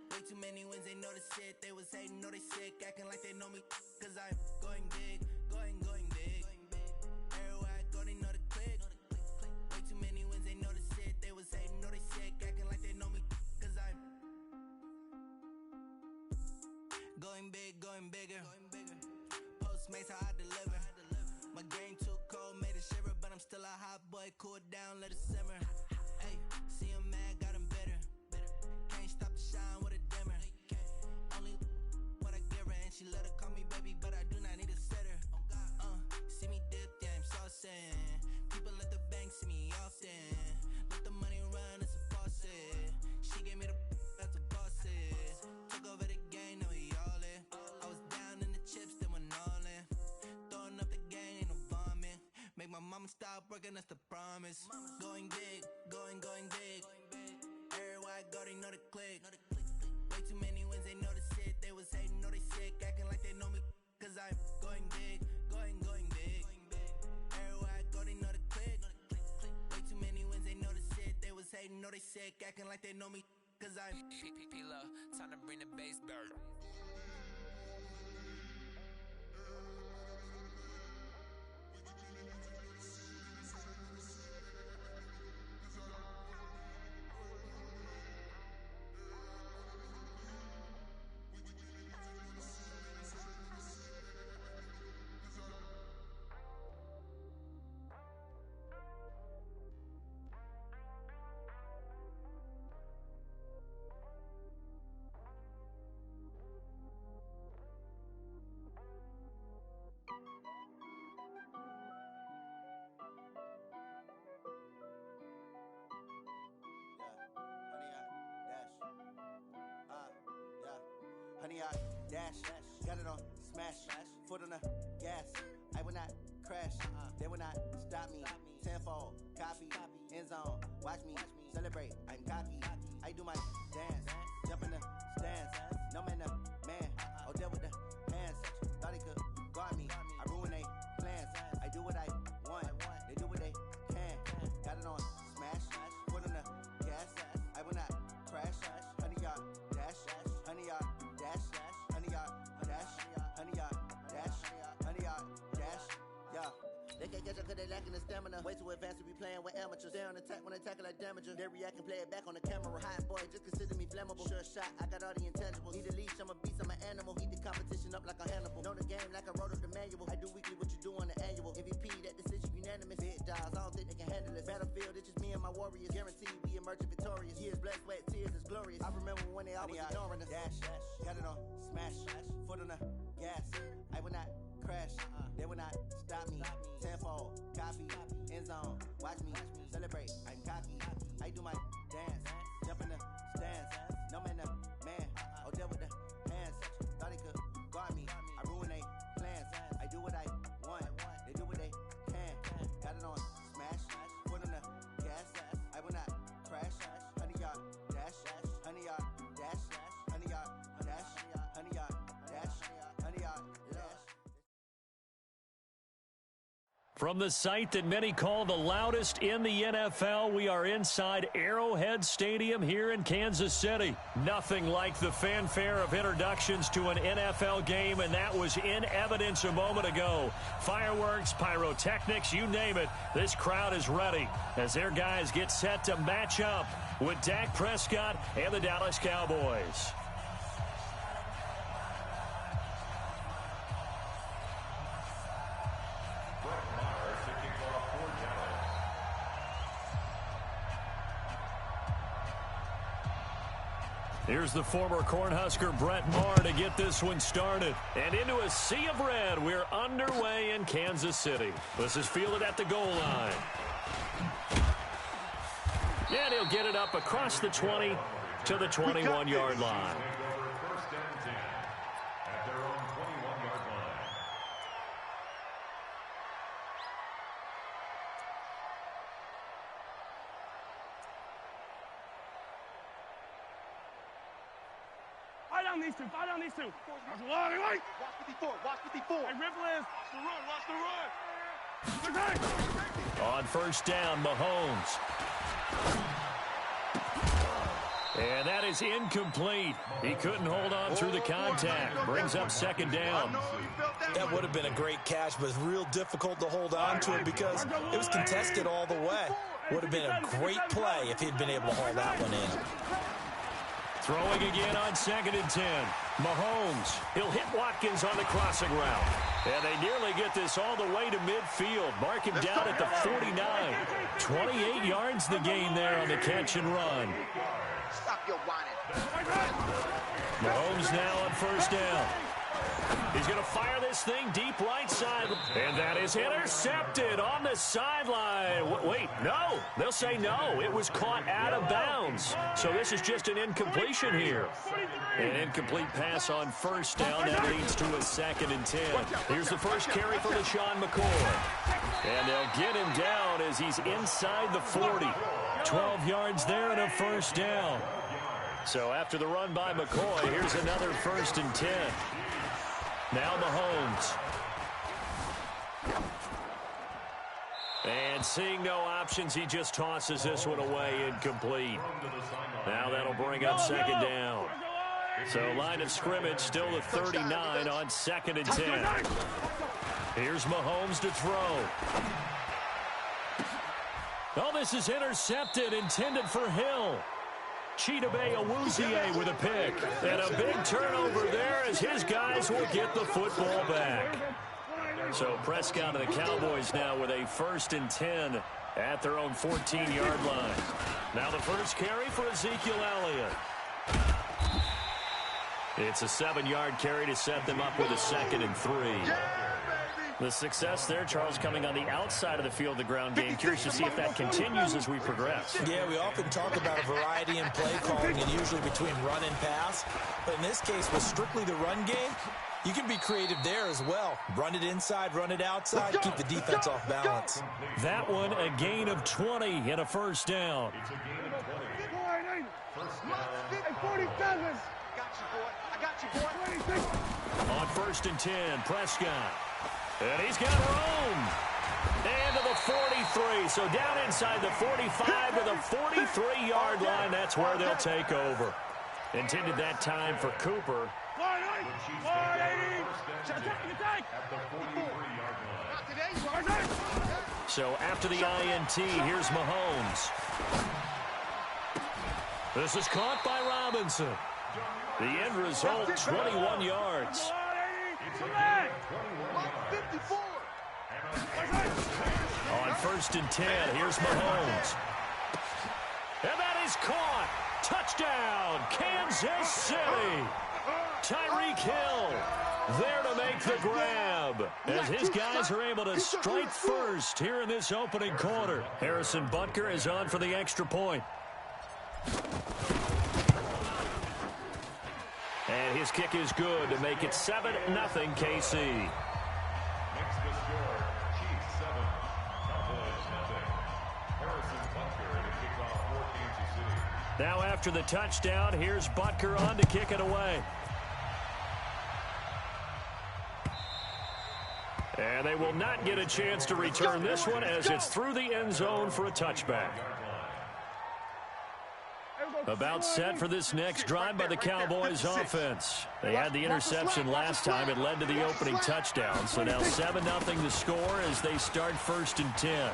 Way too many wins, they know the shit. They was hating, know they sick, acting like they know me. Cause I'm going big, going big. Everywhere I go, they know the click. Way too many wins, they know the shit. They was hating, know they sick, acting like they know me. Cause I'm going big, going bigger. Postmates how I deliver. My game too cold, made it shiver. But I'm still a hot boy, cool it down, let it simmer. Hey, see him mad, got him bitter. Can't stop the shine with a dimmer. Only what I give her, and she let her call me baby, but I do not need a sitter. See me dip, yeah, I'm saucing. People at the bank see me often. Let the money run, it's a faucet. She gave me the that's a boss is. Took over the game, now we all in. I was down in the chips, then went all in. Throwing up the game, ain't no vomit. Make my mama stop working, that's the promise. Going big, going big. Everywhere I go, they know the click. Way too many wins, they know the shit. They was hating, know they sick, acting like they know me. Cause I'm going big, going big. Everywhere I go, they know the click. Way too many wins, they know the shit. They was hating, know they sick, acting like they know me. Cause I'm P-Love, time to bring the bass bird. Honey, I dash, got it on smash, foot on the gas. I will not crash, they will not stop me. Tenfold, copy, end zone, watch me celebrate. I'm cocky, I do my dance, jump in the stands. No man, the man, Odell with the hands. Thought he could guard me, I ruin they plans. I do what I want, they do what they can. Got it on smash, foot on the gas. I will not crash, honey, y'all dash, honey, y'all dash, honey, y'all dash, honey, y'all dash, honey, y'all dash, yeah. They can't catch up cause they lacking the stamina. Way too advanced to be playing with amateurs. Stay on attack when they tackle like damager. They react and play it back on the camera. Hot boy, just consider me flammable. Sure shot, I got all the intangibles. Need a leash, I'm a beast, I'm an animal. Heat the competition up like a Hannibal. Know the game like I wrote up the manual. I do weekly what you do on the annual. MVP, that decision unanimous. Big dogs, I don't think they can handle it. Battlefield, it's just me and my warriors. Guaranteed we emerging victorious. Years, blood, sweat, tears, is glorious. I remember when they always ignoring us. Dash, got it on smash, foot on the gas. I will not crash, they will not stop me. Tenfold, copy, end zone, watch me celebrate. I'm cocky, I do my dance, jump in the stands. No man, the man, Odell with the hands. Thought he could guard me, I ruin they plans. I do what I want, they do what they can. Got it on smash, foot on the gas. I will not crash, honey, y'all dash, honey, y'all dash, honey, y'all dash, honey, y'all dash, honey, y'all dash. From the site that many call the loudest in the NFL, we are inside Arrowhead Stadium here in Kansas City. Nothing like the fanfare of introductions to an NFL game, and that was in evidence a moment ago. Fireworks, pyrotechnics, you name it, this crowd is ready as their guys get set to match up with Dak Prescott and the Dallas Cowboys. Here's the former Cornhusker Brett Maher to get this one started. And into a sea of red, we're underway in Kansas City. This is fielded at the goal line. And he'll get it up across the 20 to the 21-yard line. First and 10 at their own 21-yard line. Fight down these two. Fight down these two. Watch 54. Watch 54. Hey, Ripple watch the run. On first down, Mahomes. And that is incomplete. He couldn't hold on through the contact. Brings up second down. That would have been a great catch, but it's real difficult to hold on to it because it was contested all the way. Would have been a great play if he'd been able to haul that one in. Throwing again on 2nd and 10. Mahomes. He'll hit Watkins on the crossing route. And they nearly get this all the way to midfield. Mark him down at the 49. 28 yards the gain there on the catch and run. Stop your whining. Mahomes now on first down. He's going to fire this thing deep right side. And that is intercepted on the sideline. Wait, no. They'll say no. It was caught out of bounds. So this is just an incompletion here. An incomplete pass on first down. That leads to a 2nd and 10. Here's the first carry for LeSean McCoy. And they'll get him down as he's inside the 40. 12 yards there and a first down. So after the run by McCoy, here's another 1st and 10. Now Mahomes. And seeing no options, he just tosses this one away incomplete. Now that'll bring up 2nd down. So line of scrimmage still the 39 on 2nd and 10. Here's Mahomes to throw. Oh, this is intercepted, intended for Hill. Chidobe Awuzie with a pick. And a big turnover there as his guys will get the football back. So Prescott and the Cowboys now with a 1st and 10 at their own 14-yard line. Now the first carry for Ezekiel Elliott. It's a 7-yard carry to set them up with a 2nd and 3. The success there, Charles, coming on the outside of the field, the ground game. Curious to see if that continues as we progress. Yeah, we often talk about a variety in play calling and usually between run and pass. But in this case, with strictly the run game, you can be creative there as well. Run it inside, run it outside, keep the defense off balance. That one, a gain of 20 and a first down. It's a gain of 20. First down. 47. Got you, boy. I got you, boy. On 1st and 10, Prescott. And he's got room. And to the 43. So down inside the 45 to the 43-yard line. That's where they'll take over. Intended that time for Cooper. So after the INT, here's Mahomes. This is caught by Robinson. The end result, 21 yards. On 1st and 10, here's Mahomes. And that is caught. Touchdown, Kansas City. Tyreek Hill there to make the grab as his guys are able to strike first here in this opening quarter. Harrison Butker is on for the extra point. And his kick is good to make it 7-0 KC. Next to score, Chiefs 7, Cowboys 0. Harrison Butker to kick off for Kansas City. Now after the touchdown, here's Butker on to kick it away. And they will not get a chance to return this one as it's through the end zone for a touchback. About set for this next drive by the Cowboys offense. They had the interception last time. It led to the opening touchdown. So now 7-0 the score as they start 1st and 10.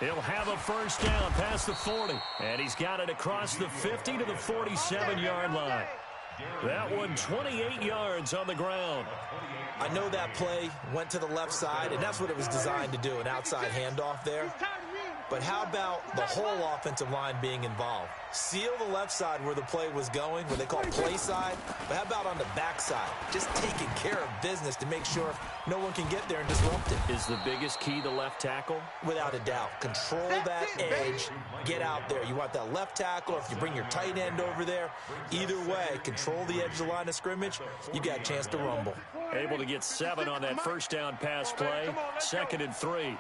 He'll have a first down past the 40. And he's got it across the 50 to the 47-yard line. That one 28 yards on the ground. I know that play went to the left side, and that's what it was designed to do, an outside handoff there. But how about the whole offensive line being involved? Seal the left side where the play was going, where they call play side. But how about on the back side? Just taking care of business to make sure no one can get there and disrupt it. Is the biggest key the left tackle? Without a doubt. Control that edge. Get out there. You want that left tackle, or if you bring your tight end over there, either way, control the edge of the line of scrimmage, you got a chance to rumble. Able to get 7 on that first down pass play. 2nd and 3.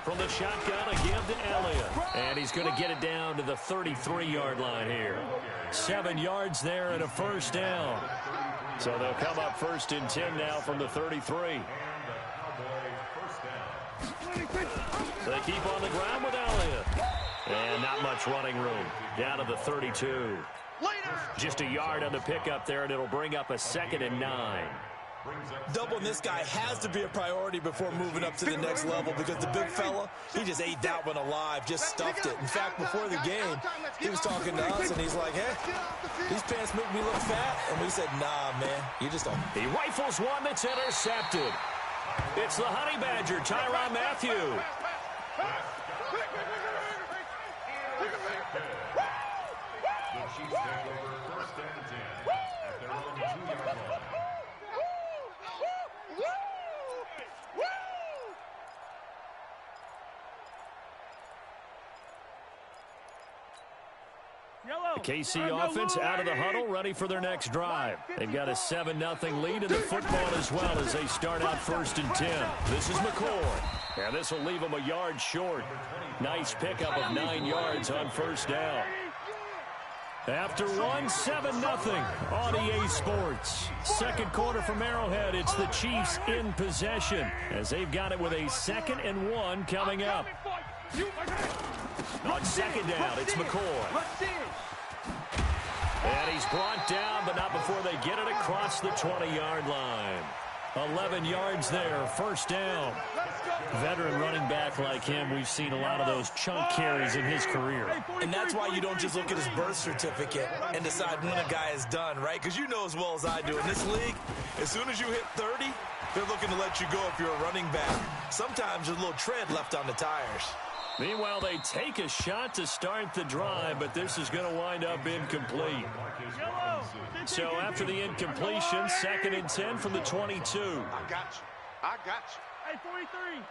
From the shotgun, again to Elliott. And he's going to get it down to the 33-yard line here. 7 yards there and a first down. So they'll come up 1st and 10 now from the 33. They keep on the ground with Elliott. And not much running room. Down to the 32. Just a yard on the pickup there, and it'll bring up a 2nd and 9. Doubling this guy has to be a priority before moving up to the next level, because the big fella, he just ate that one alive, just stuffed it. In fact, before the game, he was talking to us, and he's like, hey, these pants make me look fat. And we said, nah, man, you just don't. He rifles one that's intercepted. It's the Honey Badger, Tyrann Mathieu. The Chiefs take over 1st and 10 at their own 2-yard line. The KC offense out of the huddle, ready for their next drive. They've got a 7-0 lead in the football as well as they start out 1st and 10. This is McCoy. And this will leave them a yard short. Nice pickup of 9 yards on 1st down. After 7-0 on EA Sports. 2nd quarter from Arrowhead. It's the Chiefs in possession as they've got it with a 2nd and 1 coming up. On 2nd down, it's McCoy. And he's brought down, but not before they get it across the 20-yard line. 11 yards there, 1st down. Veteran running back like him, we've seen a lot of those chunk carries in his career. And that's why you don't just look at his birth certificate and decide when a guy is done, right? Because you know as well as I do, in this league, as soon as you hit 30, they're looking to let you go if you're a running back. Sometimes there's a little tread left on the tires. Meanwhile, they take a shot to start the drive, but this is going to wind up incomplete. So after the incompletion, 2nd and 10 from the 22. I got you. I got you. Hey, 43.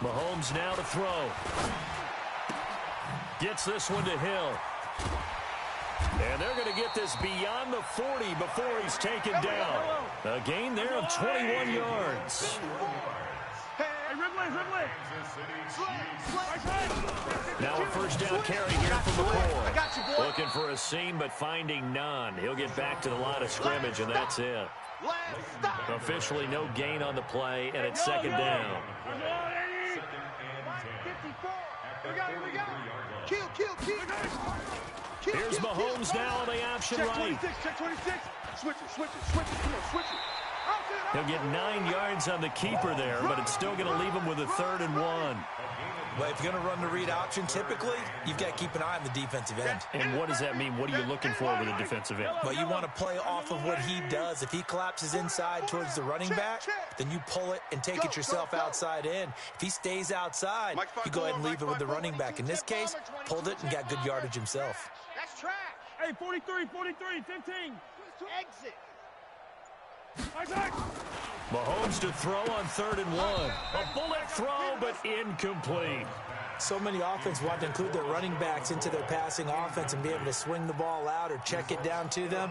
Mahomes now to throw. Gets this one to Hill. And they're going to get this beyond the 40 before he's taken down. A gain there of 21 yards. Now a 1st down carry here from McCoy. Looking for a seam, but finding none. He'll get back to the line of scrimmage, and that's it. Officially no gain on the play, and it's 2nd down. Here's Mahomes now on the option right. Check 26. Switch it. Come on, switch it. He'll get 9 yards on the keeper there, but it's still going to leave him with a 3rd and 1. Well, if you're going to run the read option, typically, you've got to keep an eye on the defensive end. And what does that mean? What are you looking for with a defensive end? Well, you want to play off of what he does. If he collapses inside towards the running back, then you pull it and take it yourself outside in. If he stays outside, you go ahead and leave it with the running back. In this case, pulled it and got good yardage himself. That's track. Hey, 43, 15. Exit. Mahomes to throw on 3rd and 1. A bullet throw, but incomplete. So many offenses want to include their running backs into their passing offense and be able to swing the ball out or check it down to them.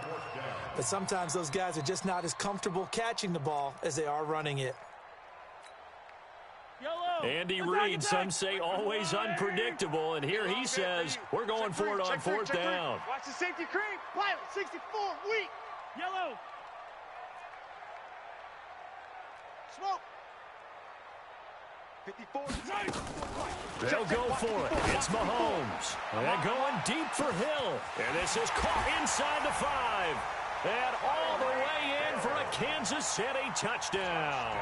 But sometimes those guys are just not as comfortable catching the ball as they are running it. Andy Reid, some say always unpredictable, and here he says, we're going for it on 4th down. Watch the safety creep. Pilot, 64, weak. Yellow. Smoke. 54. They'll go for it. It's Mahomes. And going deep for Hill. And this is caught inside the 5. And all the way in for a Kansas City touchdown.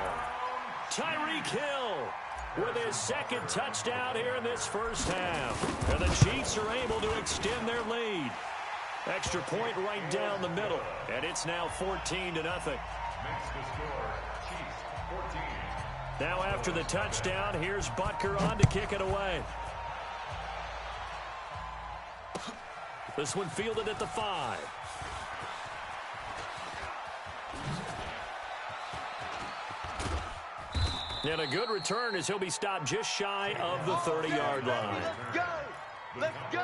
Tyreek Hill with his 2nd touchdown here in this 1st half. And the Chiefs are able to extend their lead. Extra point right down the middle. And it's now 14-0. Makes the score Chiefs 14. Now after the touchdown, here's Butker on to kick it away. This one fielded at the 5. And a good return as he'll be stopped just shy of the 30-yard line. Let's go!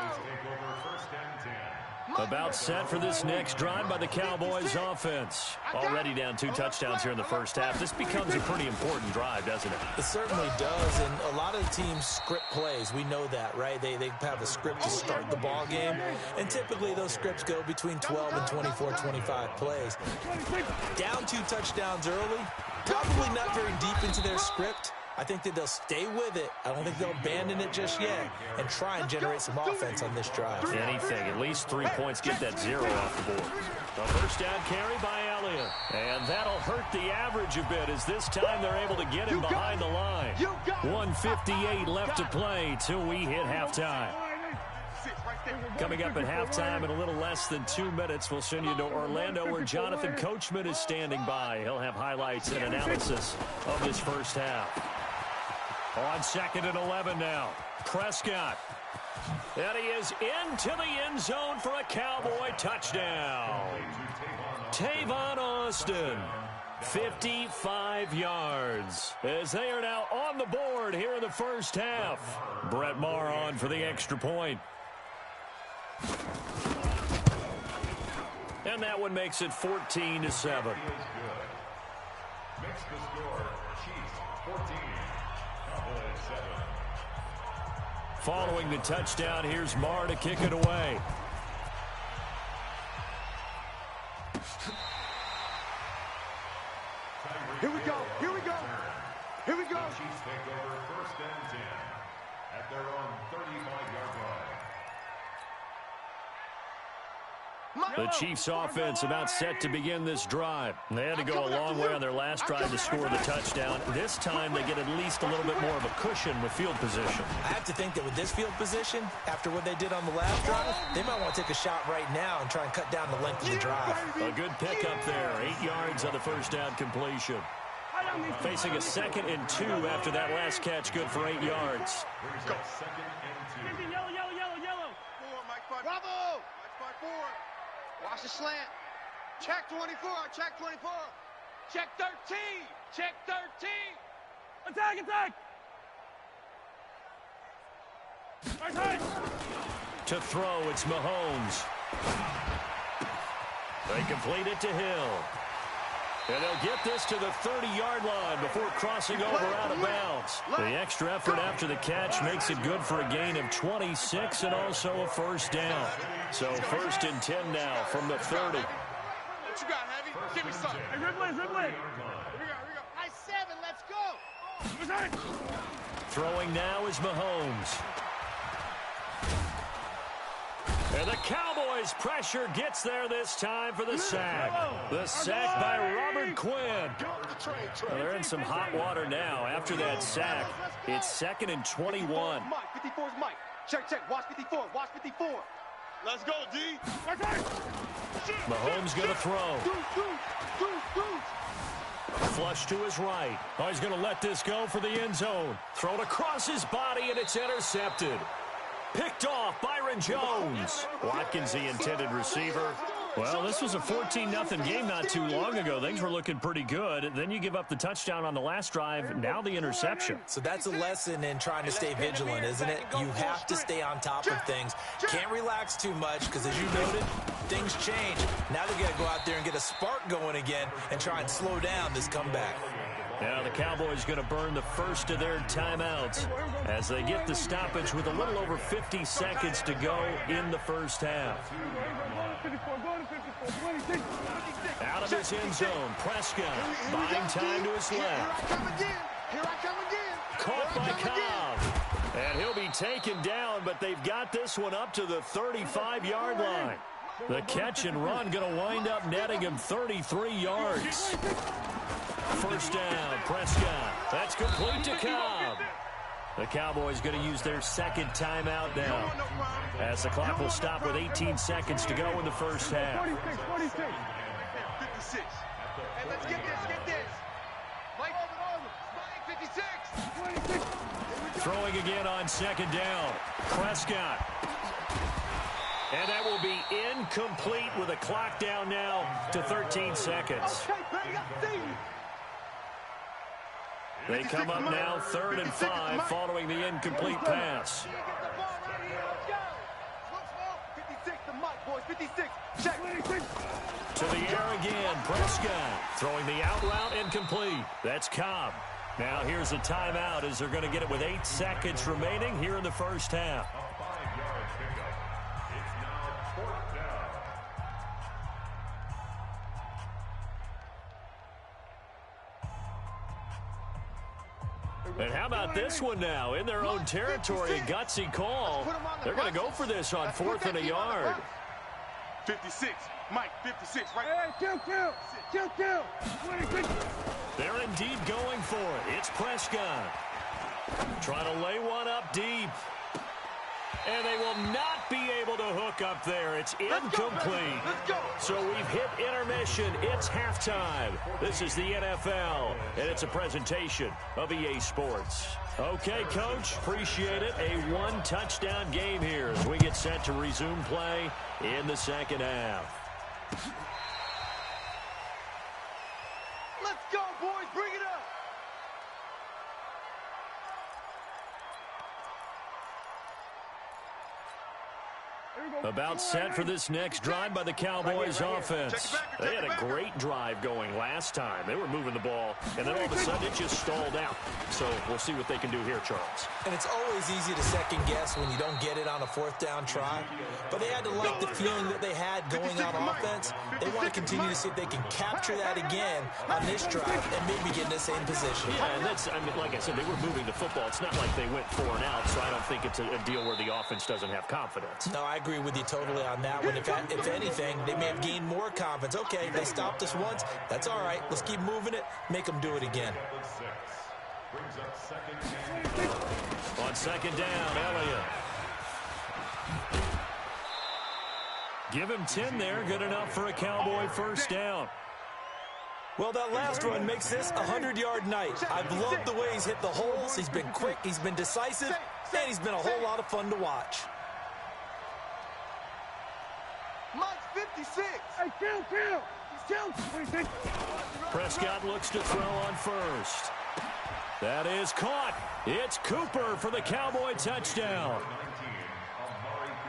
About set for this next drive by the Cowboys offense. Already down 2 touchdowns here in the first half. This becomes a pretty important drive, doesn't it? It certainly does, and a lot of teams script plays. We know that, right? They have a script to start the ball game, and typically those scripts go between 12 and 24, 25 plays. Down 2 touchdowns early, probably not very deep into their script. I think that they'll stay with it. I don't think they'll abandon it just yet and try and generate some offense on this drive. Anything, at least 3 points, get that 0 off the board. A first down carry by Elliott. And that'll hurt the average a bit as this time they're able to get him behind the line. 1:58 left to play till we hit halftime. Coming up at halftime in a little less than 2 minutes, we'll send you to Orlando where Jonathan Coachman is standing by. He'll have highlights and analysis of this first half. On 2nd and 11 now. Prescott. And he is into the end zone for a Cowboy touchdown. Tavon Austin. 55 yards as they are now on the board here in the first half. Brett Maher on for the extra point. And that one makes it 14-7. Makes the score Chiefs 14. Following the touchdown, here's Maher to kick it away. Here we go. Here we go. Here we go. Chiefs take over 1st and 10 at their own 35-yard line. The Chiefs offense about set to begin this drive. They had to go a long way on their last drive to score the touchdown. This time they get at least a little bit more of a cushion with field position. I have to think that with this field position, after what they did on the last drive, they might want to take a shot right now and try and cut down the length of the drive. A good pickup there. 8 yards on the first down completion. Facing a 2nd and 2 after that last catch, good for 8 yards. Go. 2nd and 2. Yellow. Bravo! Mike 4. Watch the slant. Check 24. Check 24. Check 13. Check 13. Attack. Right. To throw, it's Mahomes. They complete it to Hill. And they'll get this to the 30-yard line before crossing over out of bounds. The extra effort after the catch makes it good for a gain of 26 and also a first down. So 1st and 10 now from the 30. What you got, Heavy? Give me something. Hey, Ripley. Here we go. Nice 7. Let's go. Throwing now is Mahomes. And the Cowboys' pressure gets there this time for the sack. The sack by Robert Quinn. Well, they're in some hot water now. After that sack, it's 2nd and 21. Mike, 54 is Mike. Check. Watch 54. Let's go, D. Mahomes going to throw. Flush to his right. Oh, he's going to let this go for the end zone. Thrown across his body, and it's intercepted. Picked off Byron Jones. Watkins, the intended receiver. Well, this was a 14-0 game not too long ago. Things were looking pretty good. Then you give up the touchdown on the last drive. Now the interception. So that's a lesson in trying to stay vigilant, isn't it? You have to stay on top of things. Can't relax too much because, as you noted, things change. Now they got to go out there and get a spark going again and try and slow down this comeback. Now the Cowboys going to burn the first of their timeouts as they get the stoppage with a little over 50 seconds to go in the first half. Out of his end zone, Prescott buying time to his left. Caught by Cobb. And he'll be taken down, but they've got this one up to the 35-yard line. The catch and run going to wind up netting him 33 yards. First down, Prescott. That's complete to Cobb. The Cowboys going to use their 2nd timeout now as the clock will stop with 18 seconds to go in the first half. 56. Hey, let's get this. Mike 56. throwing again on second down. Prescott. And that will be incomplete with a clock down now to 13 seconds. They come up now 3rd and 5 following the incomplete pass. To the air again, Prescott throwing the out route incomplete. That's Cobb. Now here's a timeout as they're going to get it with 8 seconds remaining here in the first half. A 5-yard pickup. It's now 4th down. And how about this one now? In their own territory, a gutsy call. They're going to go for this on 4th and a yard. 56. Mike, 56, right? Hey, kill. 26. They're indeed going for it. It's Prescott. Trying to lay one up deep. And they will not be able to hook up there. It's incomplete. Let's go. So we've hit intermission. It's halftime. This is the NFL, and it's a presentation of EA Sports. Okay, Coach, appreciate it. A 1-touchdown game here as we get set to resume play in the second half. Let's go, boys. Bring it up. About set for this next drive by the Cowboys offense. They had a great drive going last time. They were moving the ball, and then all of a sudden it just stalled out. So we'll see what they can do here, Charles. And it's always easy to second guess when you don't get it on a 4th down try. But they had to like the feeling that they had going on offense. They want to continue to see if they can capture that again on this drive and maybe get in the same position. Yeah, and that's, I mean, like I said, they were moving the football. It's not like they went 4 and out, so I don't think it's a deal where the offense doesn't have confidence. No, I agree with you totally on that one. If anything, they may have gained more confidence. Okay, they stopped us once. That's all right. Let's keep moving it. Make them do it again. Brings up 2nd down. On 2nd down, Elliott. Give him 10 there. Good enough for a Cowboy first down. Well, that last run makes this a 100-yard night. I've loved the way he's hit the holes. He's been quick. He's been decisive. And he's been a whole lot of fun to watch. Mike's 56. Hey, kill. Prescott looks to throw on first. That is caught. It's Cooper for the Cowboy touchdown.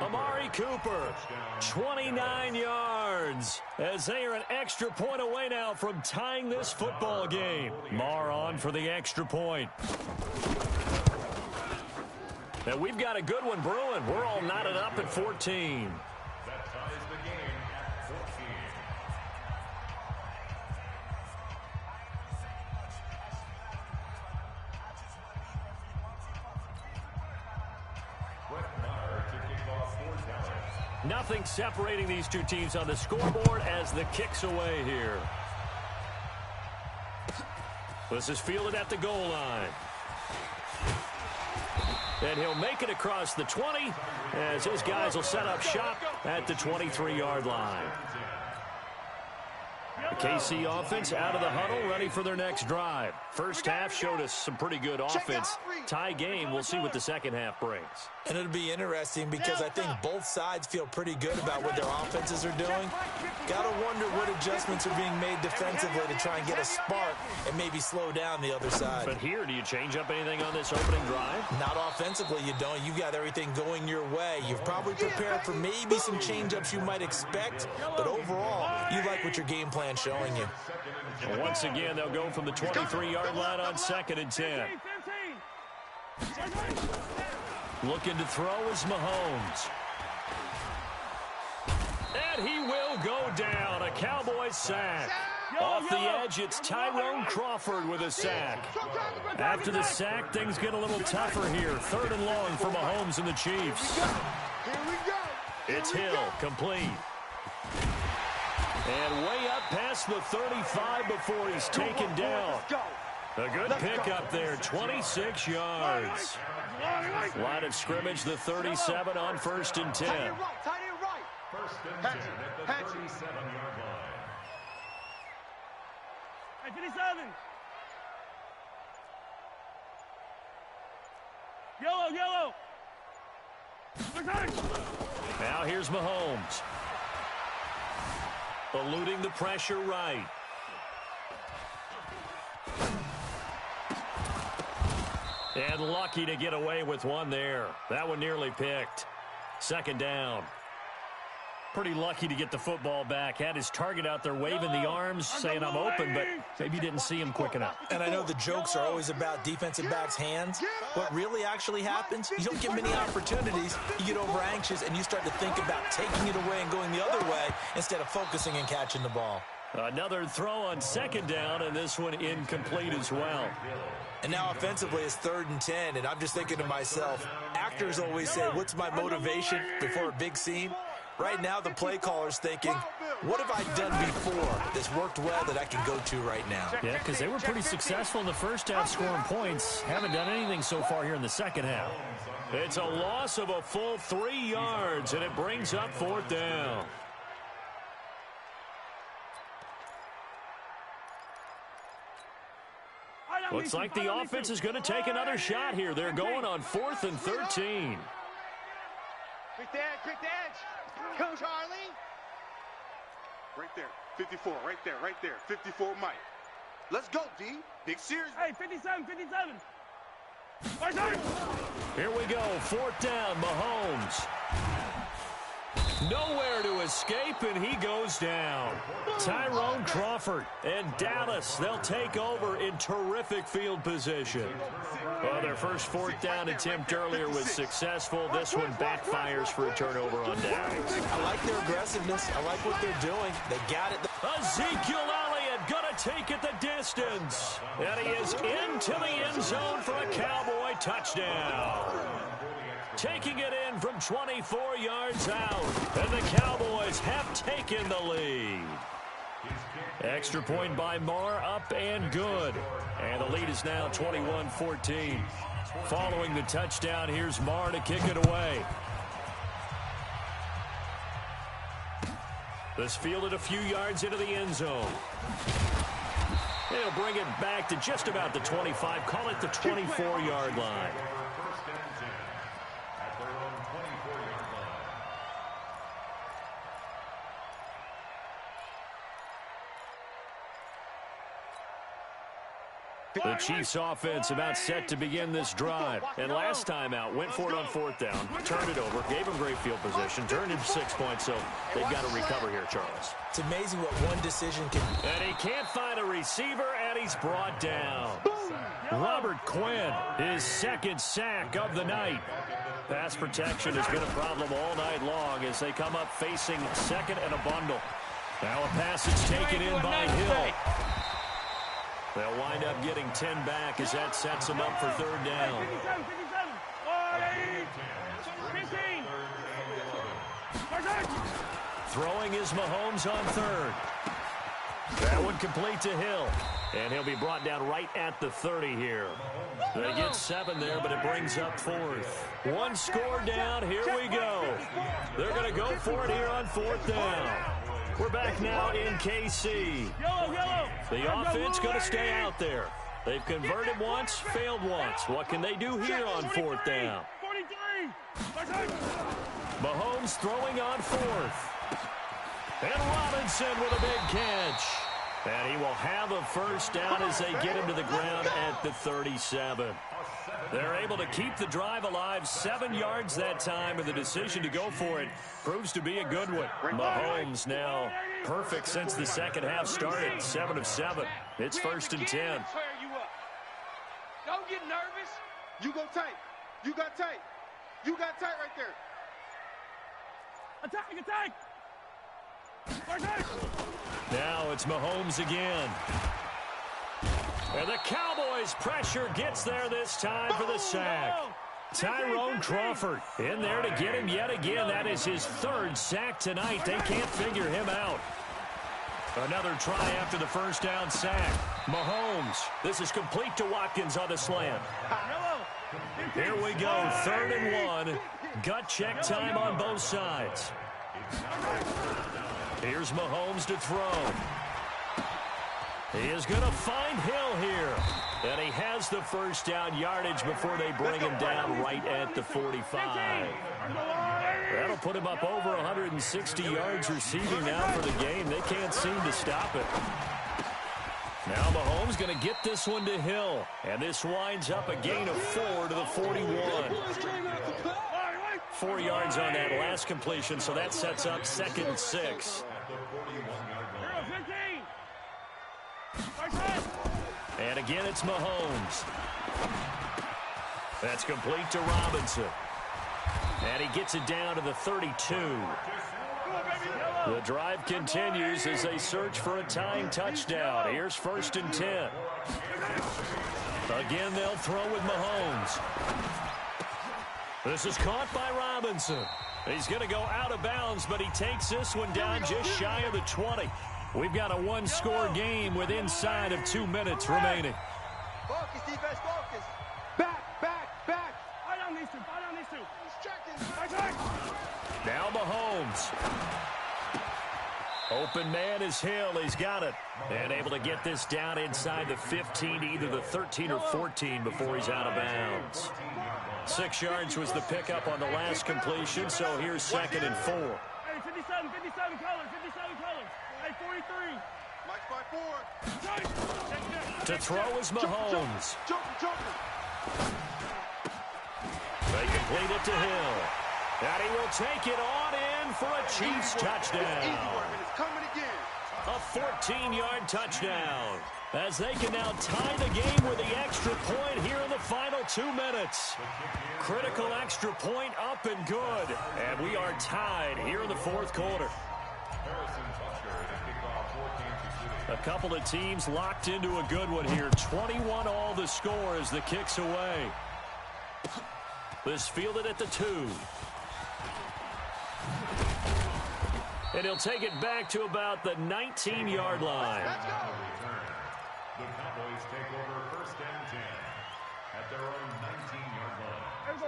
Amari Cooper, 29 yards, as they are an extra point away now from tying this football game. Marr on for the extra point. Now we've got a good one brewing. We're all knotted up at 14. That ties the game at 14. Brett Maher to kick off for Dallas. Nothing separating these two teams on the scoreboard as the kick's away here. This is fielded at the goal line. And he'll make it across the 20 as his guys will set up shop at the 23-yard line. The KC offense out of the huddle, ready for their next drive. First half showed us some pretty good offense. Tie game, we'll see what the second half brings. And it'll be interesting because I think both sides feel pretty good about what their offenses are doing. Got to wonder what adjustments are being made defensively to try and get a spark and maybe slow down the other side. But here, do you change up anything on this opening drive? Not offensively, you don't. You've got everything going your way. You've probably prepared for maybe some change-ups you might expect, but overall, you like what your game plan's showing you. Well, once again, they'll go from the 23-yard line on 2nd and 10. Looking to throw is Mahomes. And he will go down. A Cowboys sack. Off the edge, it's Tyrone Crawford with a sack. After the sack, things get a little tougher here. 3rd and long for Mahomes and the Chiefs. It's Hill, complete. And way up past the 35 before he's taken down. A good pickup there, 26 yards. Line of scrimmage, the 37 on 1st and 10. Tight end right. 1st and 10 at the 37-yard line. Hey, 57. Yellow. Now here's Mahomes. Eluding the pressure right. And lucky to get away with one there. That one nearly picked. Second down. Pretty lucky to get the football back. Had his target out there waving the arms, saying I'm open, but maybe didn't see him quick enough. And I know the jokes are always about defensive backs' hands. What really actually happens, you don't get many opportunities. You get over anxious, and you start to think about taking it away and going the other way instead of focusing and catching the ball. Another throw on second down, and this one incomplete as well. And now offensively it's 3rd and 10, and I'm just thinking to myself, actors always say, what's my motivation before a big scene? Right now the play caller's thinking, what have I done before that's worked well that I can go to right now? Yeah, because they were pretty successful in the first half scoring points. Haven't done anything so far here in the second half. It's a loss of a full 3 yards, and it brings up 4th down. Looks like the offense is going to take another shot here. They're going on 4th and 13. Quick the edge. Come, Charlie. Right there. 54, right there. 54, Mike. Let's go, D. Big series. Hey, 57. Here we go. 4th down, Mahomes. Nowhere to escape, and he goes down. Tyrone Crawford and Dallas, they'll take over in terrific field position. Well, their first 4th down attempt earlier was successful. This one backfires for a turnover on downs. I like their aggressiveness. I like what they're doing. They got it. Ezekiel Elliott gonna take it the distance. And he is into the end zone for a Cowboy touchdown. Taking it in from 24 yards out. And the Cowboys have taken the lead. Extra point by Marr, up and good. And the lead is now 21-14. Following the touchdown, here's Marr to kick it away. This fielded a few yards into the end zone. They'll bring it back to just about the 25. Call it the 24-yard line. The Chiefs offense about set to begin this drive. And last time out, went for it on 4th down, turned it over, gave them great field position, turned into 6 points, so they've got to recover here, Charles. It's amazing what one decision can... And he can't find a receiver, and he's brought down. Robert Quinn, his 2nd sack of the night. Pass protection has been a problem all night long as they come up facing 2nd and a bundle. Now a pass is taken in by Hill. They'll wind up getting 10 back as that sets them up for 3rd down. 57. 15. Throwing is Mahomes on 3rd. That one complete to Hill. And he'll be brought down right at the 30 here. They get 7 there, but it brings up 4th. One score down. Here we go. They're going to go for it here on 4th down. We're back now in KC. The offense going to stay out there. They've converted once, failed once. What can they do here on 4th down? Mahomes throwing on 4th. And Robinson with a big catch. And he will have a 1st down as they get him to the ground at the 37. They're able to keep the drive alive, 7 yards that time, and the decision to go for it proves to be a good one. Mahomes now perfect since the second half started, 7 of 7. It's 1st and 10. Don't get nervous. You go tight. You got tight. You got tight right there. Attack. Now it's Mahomes again. And the Cowboys' pressure gets there this time for the sack. Tyrone Crawford in there to get him yet again. That is his 3rd sack tonight. They can't figure him out. Another try after the 1st down sack. Mahomes. This is complete to Watkins on the slant. Here we go. 3rd and 1. Gut check time on both sides. Here's Mahomes to throw. He is going to find Hill here. And he has the first down yardage before they bring him down right at the 45. That'll put him up over 160 yards receiving now for the game. They can't seem to stop it. Now Mahomes going to get this one to Hill. And this winds up a gain of 4 to the 41. 4 yards on that last completion, so that sets up 2nd and 6. And again, it's Mahomes. That's complete to Robinson. And he gets it down to the 32. The drive continues as they search for a tying touchdown. Here's 1st and 10. Again, they'll throw with Mahomes. This is caught by Robinson. He's going to go out of bounds, but he takes this one down just shy of the 20. We've got a one-score game with inside of 2 minutes remaining. Focus, defense, focus. Back, back, back. Fight on these two, fight on these two. He's checking. Now Mahomes. Open man is Hill. He's got it. And able to get this down inside the 15, either the 13 or 14 before he's out of bounds. 6 yards was the pickup on the last completion, so here's 2nd and 4. Hey, 57 colors, 57 colors. Hey, 43. Mike's by 4. To throw is Mahomes. They complete it to Hill. And he will take it on in for a Chiefs touchdown. A 14-yard touchdown. As they can now tie the game with the extra point here in the final 2 minutes. Critical extra point up and good. And we are tied here in the 4th quarter. A couple of teams locked into a good one here. 21 all the score as the kick's away. This fielded at the 2. And he'll take it back to about the 19-yard line. Let's go. The Cowboys take over 1st and 10 at their own 19-yard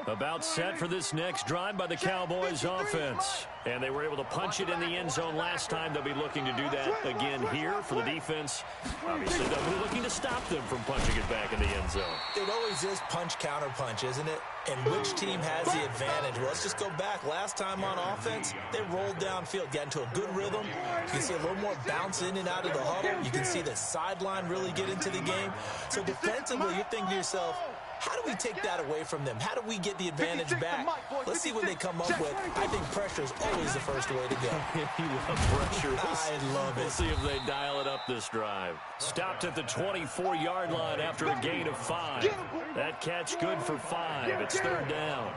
line. About set for this next drive by the Cowboys offense. And they were able to punch it in the end zone last time. They'll be looking to do that again here for the defense. Obviously, they'll be looking to stop them from punching it back in the end zone. It always is punch-counter-punch, isn't it? And which team has the advantage? Well, let's just go back. Last time on offense, they rolled downfield, got into a good rhythm. You can see a little more bounce in and out of the huddle. You can see the sideline really get into the game. So defensively, you're thinking to yourself, how do we take that away from them? How do we get the advantage back? Let's see what they come up with. I think pressure is always the first way to go. You love pressure. I love it. We'll see if they dial it up this drive. Stopped at the 24-yard line after a gain of 5. That catch good for 5. It's 3rd down.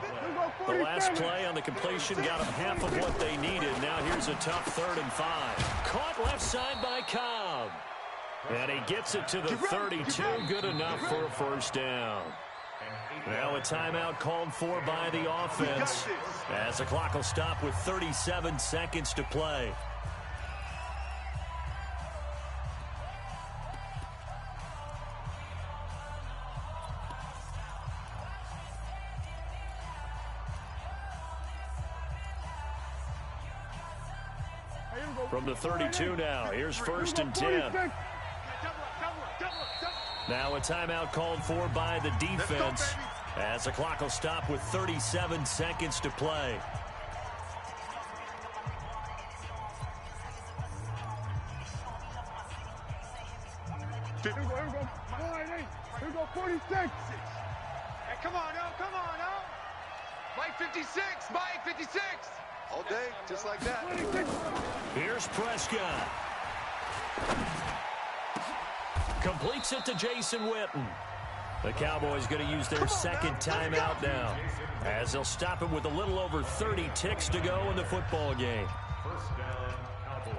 The last play on the completion got them half of what they needed. Now here's a tough 3rd and 5. Caught left side by Cobb. And he gets it to the 32. Good enough for a 1st down. Now a timeout called for by the offense as the clock will stop with 37 seconds to play. From the 32 now, here's 1st and 10. Now a timeout called for by the defense as the clock will stop with 37 seconds to play. Here we go, 46. Hey, come on now. Mike 56, Mike 56. All day, just like that. Here's Prescott. Completes it to Jason Witten. The Cowboys going to use their 2nd timeout now as they'll stop him with a little over 30 ticks to go in the football game. 1st down, Cowboys.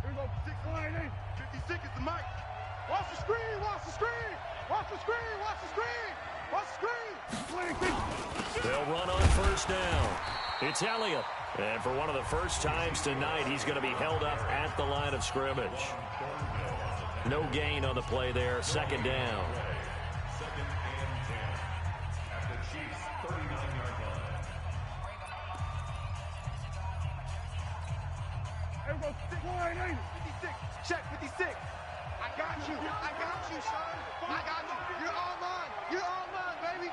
Here we go, 56 is the mic. Watch the screen. They'll run on 1st down. It's Elliott. And for one of the first times tonight, he's going to be held up at the line of scrimmage. No gain on the play there. 2nd down. 2nd and 10 at the Chiefs' 39-yard line. There we go. 180. 56. Check 56. I got you, son. I got you. You're all mine. You're all mine, baby.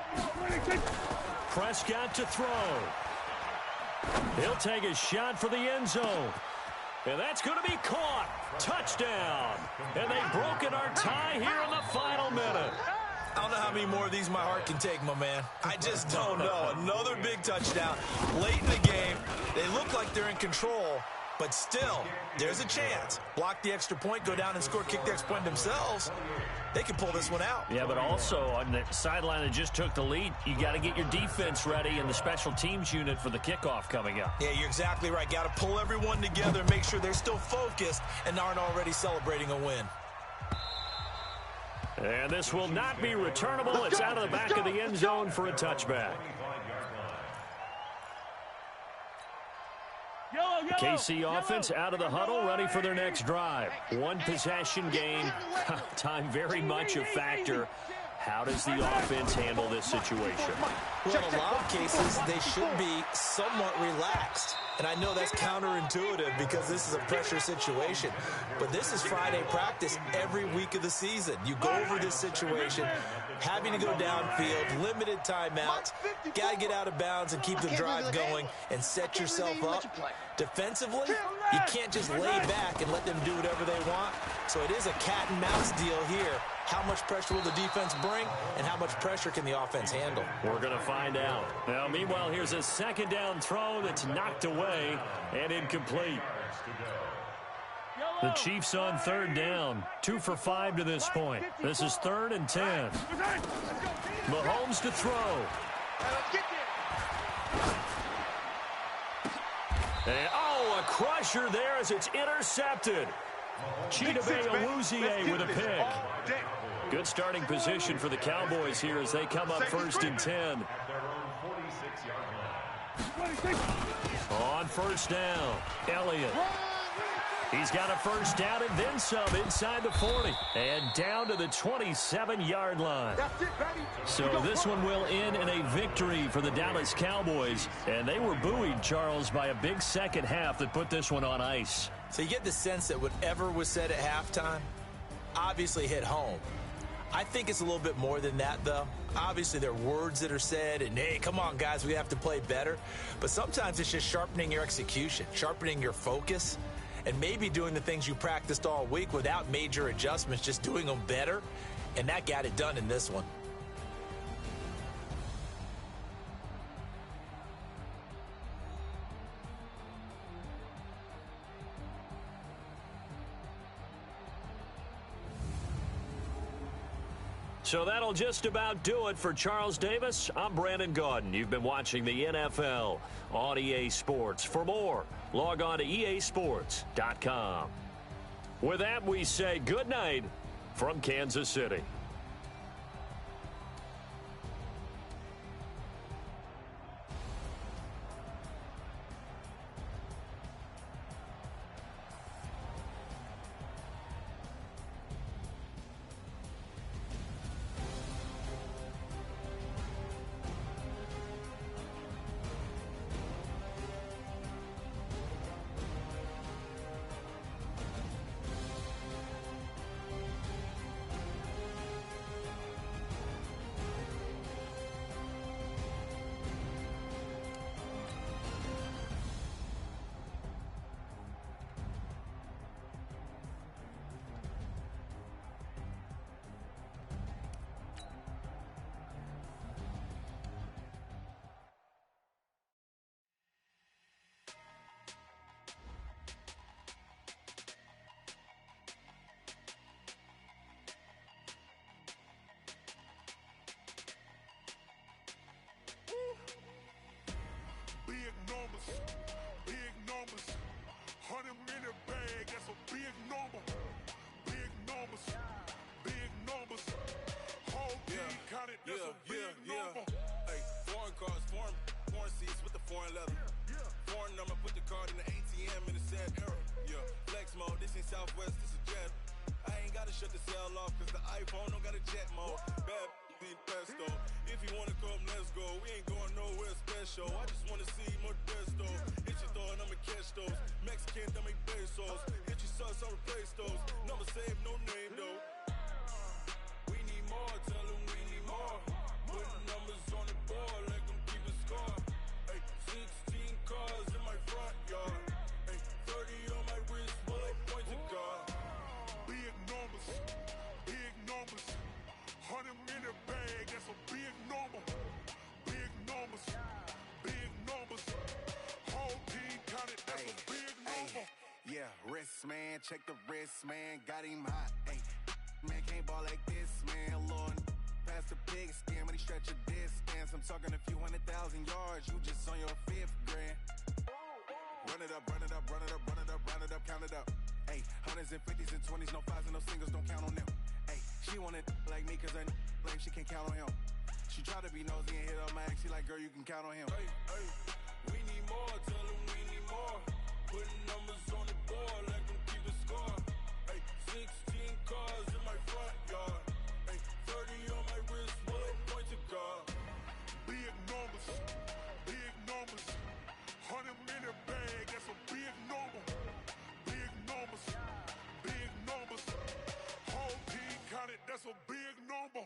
26. Prescott to throw. He'll take a shot for the end zone. And that's going to be caught. Touchdown. And they've broken our tie here in the final minute. I don't know how many more of these my heart can take, my man. I just don't know. Another big touchdown late in the game. They look like they're in control, but still, there's a chance. Block the extra point, go down and score, kick the extra point themselves. They can pull this one out. Yeah, but also on the sideline that just took the lead, you got to get your defense ready and the special teams unit for the kickoff coming up. Yeah, you're exactly right. Got to pull everyone together and make sure they're still focused and aren't already celebrating a win. And this will not be returnable. It's out of the back of the end zone for a touchback. KC offense out of the huddle, ready for their next drive. One possession game. Time very much a factor. How does the offense handle this situation? Well, in a lot of cases, they should be somewhat relaxed. And I know that's counterintuitive because this is a pressure situation. But this is Friday practice every week of the season. You go over this situation, having to go downfield, limited timeouts, got to get out of bounds and keep the drive going and set yourself up. Defensively, you can't just lay back and let them do whatever they want. So it is a cat and mouse deal here. How much pressure will the defense bring, and how much pressure can the offense handle? We're going to find out. Now, meanwhile, here's a second down throw that's knocked away and incomplete. The Chiefs on third down. 2 for 5 to this point. This is 3rd and 10. Mahomes to throw. And, a crusher there as it's intercepted. Chidobe Awuzie with a pick. Good starting position for the Cowboys here as they come up 1st and 10. On first down, Elliott. He's got a first down and then some inside the 40. And down to the 27-yard line. So this one will end in a victory for the Dallas Cowboys. And they were buoyed, Charles, by a big second half that put this one on ice. So you get the sense that whatever was said at halftime obviously hit home. I think it's a little bit more than that, though. Obviously, there are words that are said, and, hey, come on, guys, we have to play better. But sometimes it's just sharpening your execution, sharpening your focus, and maybe doing the things you practiced all week without major adjustments, just doing them better. And that got it done in this one. So that'll just about do it for Charles Davis. I'm Brandon Gaudin. You've been watching the NFL on EA Sports. For more, log on to easports.com. With that, we say good night from Kansas City. Big numbers, 100 minute bag, that's a big number. Big numbers, whole team counted, that's a big number. Hey, foreign cars, foreign seats with the foreign leather. Foreign number, put the card in the ATM in a sad era. Yeah, flex mode, this ain't Southwest, this is Jet. I ain't gotta shut the cell off, cause the iPhone don't got a jet mode. Bad pesto. If you wanna come, let's go. We ain't going nowhere special. I just wanna see Modesto. Hit your thought, I'ma catch those. Mexican, don't make pesos. Hit your sus, I'll replace those. Number save, no name though. We need more, tell them we need more. Putting numbers on the board, let them keep a score. Ay, 16 cars in my front yard. Ay, 30 on my wrist, bullet point to God. Big numbers, big numbers. 100 in the bag, that's a big number. Big numbers, big numbers. Whole team counted, that's a big number. Yeah, wrist man, check the wrist man, got him hot. Ay, man can't ball like this, man. Lord, pass the pig skin when he stretch a distance. I'm talking a few 100,000 yards, you just on your 5th grand. Run it up, run it up, run it up, run it up, run it up, count it up. Ay, hundreds and 50s and 20s, no 5s and no singles, don't count on them. Ay, she wanted like me cause her like she can't count on him. She tried to be nosy and hit up my ex, she like, girl, you can count on him. Hey, hey, we need more, tell them we need more. Putting numbers on the board, let them keep a score. Hey, 16 cars in my front yard. Hey, 30 on my wrist, bullet point to God. Big numbers, big numbers. 100 in the bag, that's a big number. Big numbers, big numbers. Whole team counted, that's a big number.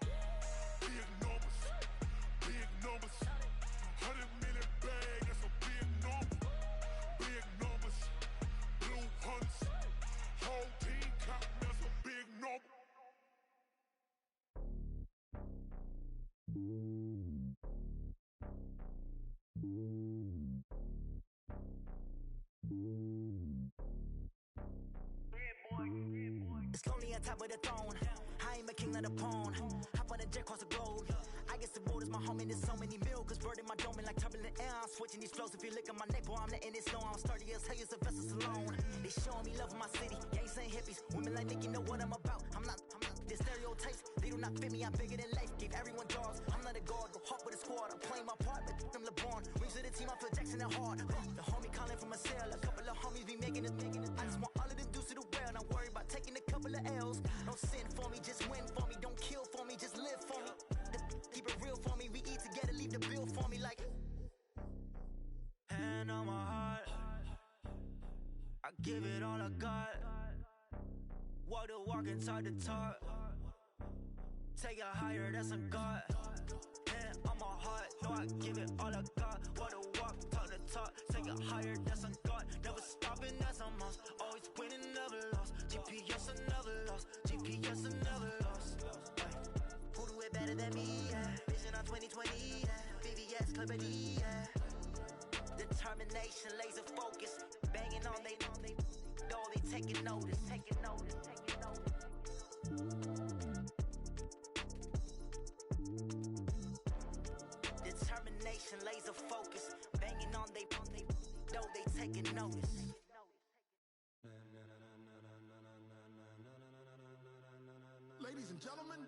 Big numbers, big numbers. 100 in the bag, that's a big number. Big numbers, blue hunts. Whole team counting, that's a big number. It's lonely on top of the throne. I ain't a king of the pawn. Hop on a jet across the globe. I guess the road is my home and there's so many milkers burning my dome like turbulent air. I'm switching these flows. If you look at my neck, boy, I'm letting it slow. I'm sturdy as hell, as a vessel alone. They showing me love in my city. Gangs ain't hippies. Women like Nicki know what I'm about. I'm not the stereotypes. They do not fit me. I'm bigger than life. Gave everyone dogs. I'm not a guard. Go hard with a squad. I'm playing my part, but them LeBron. Rings to the team. I feel Jackson and hard. The homie calling from a cell. A couple of homies be making it. I just want all of them dudes to the well. Not worry about taking a couple of L's. Don't sin for me, just win for me. Don't kill for me, just live for me. Keep it real for me. We eat together, leave the bill for me like. Hand on my heart, I give it all I got. Walk the walk and talk the talk. Take it higher, that's a God. Hand on my heart, no, I give it all I got. Walk the walk, talk the talk. Take it higher, that's a God. Never stopping, that's a must. Always winning, never lost. GPS, I never lost. GPS, I never lost. Who do it better than me? Yeah. Vision on 2020. Yeah. VVS, Clipper D. Yeah. Determination, laser focus. Banging on they door, they taking notice. Taking notice. Taking notice. Determination, laser focus. Banging on they door, they taking notice. Ladies and gentlemen,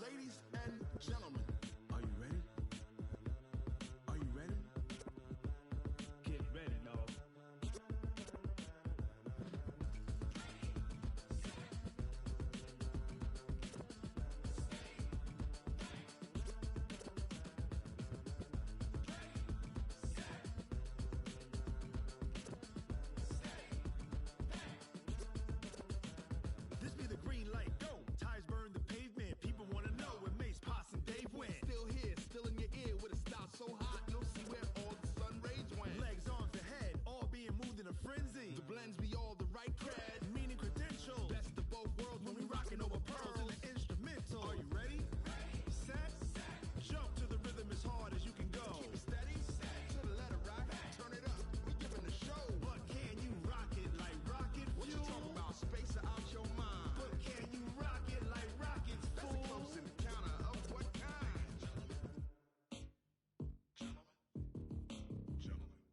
ladies and gentlemen, are you ready? Are you ready? Get ready, dog. This be the green light, go. Tires burn the pavement. People wanna know where Mace, Potts, and Dave went. Still here, still in your ear with a style so hot, you'll see where all the sun rays went. Legs, arms, the head, all being moved in a frenzy. The blends be all the right cred, meaning credentials. Best of both worlds when we rockin' over pearls in the instrumental. Are you ready? Set, jump to the rhythm as hard as you can go. Keep it steady, to the letter rock, turn it up. We giving a show, but can you rock it like rocket fuel? What you talking about? Space out your mind. But can you rock it like rockets, fool? That's a close encounter of what kind?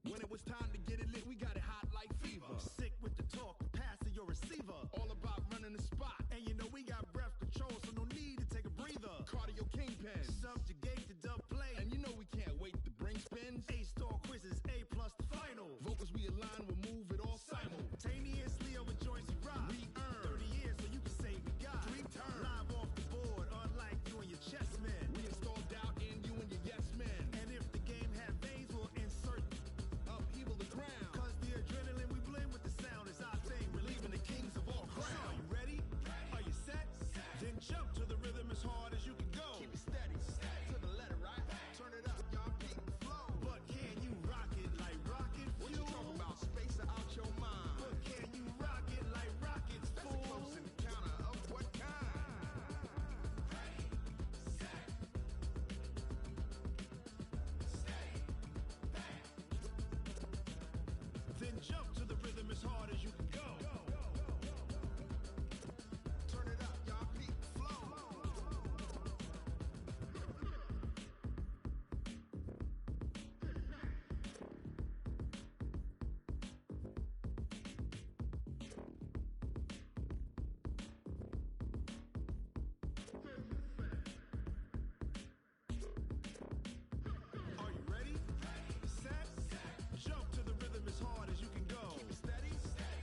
When it was time to get it lit, we got it hot like fever. Sick with the talk, pass to your receiver. All about running the spot. And you know we got breath control, so no need to take a breather. Cardio kingpin, subjugate the dub play. And you know we can't wait to bring spins. A-star quizzes, A+ the final. Vocals we align, we'll move it all simultaneously over joints we rock. We earn 30 years, so you can say we got 3 turns. Live off the Then jump to the rhythm as hard as you can go. Turn it up, y'all. Peak flow. Are you ready? Set. Jump to the rhythm as hard as you can go. Keep it steady.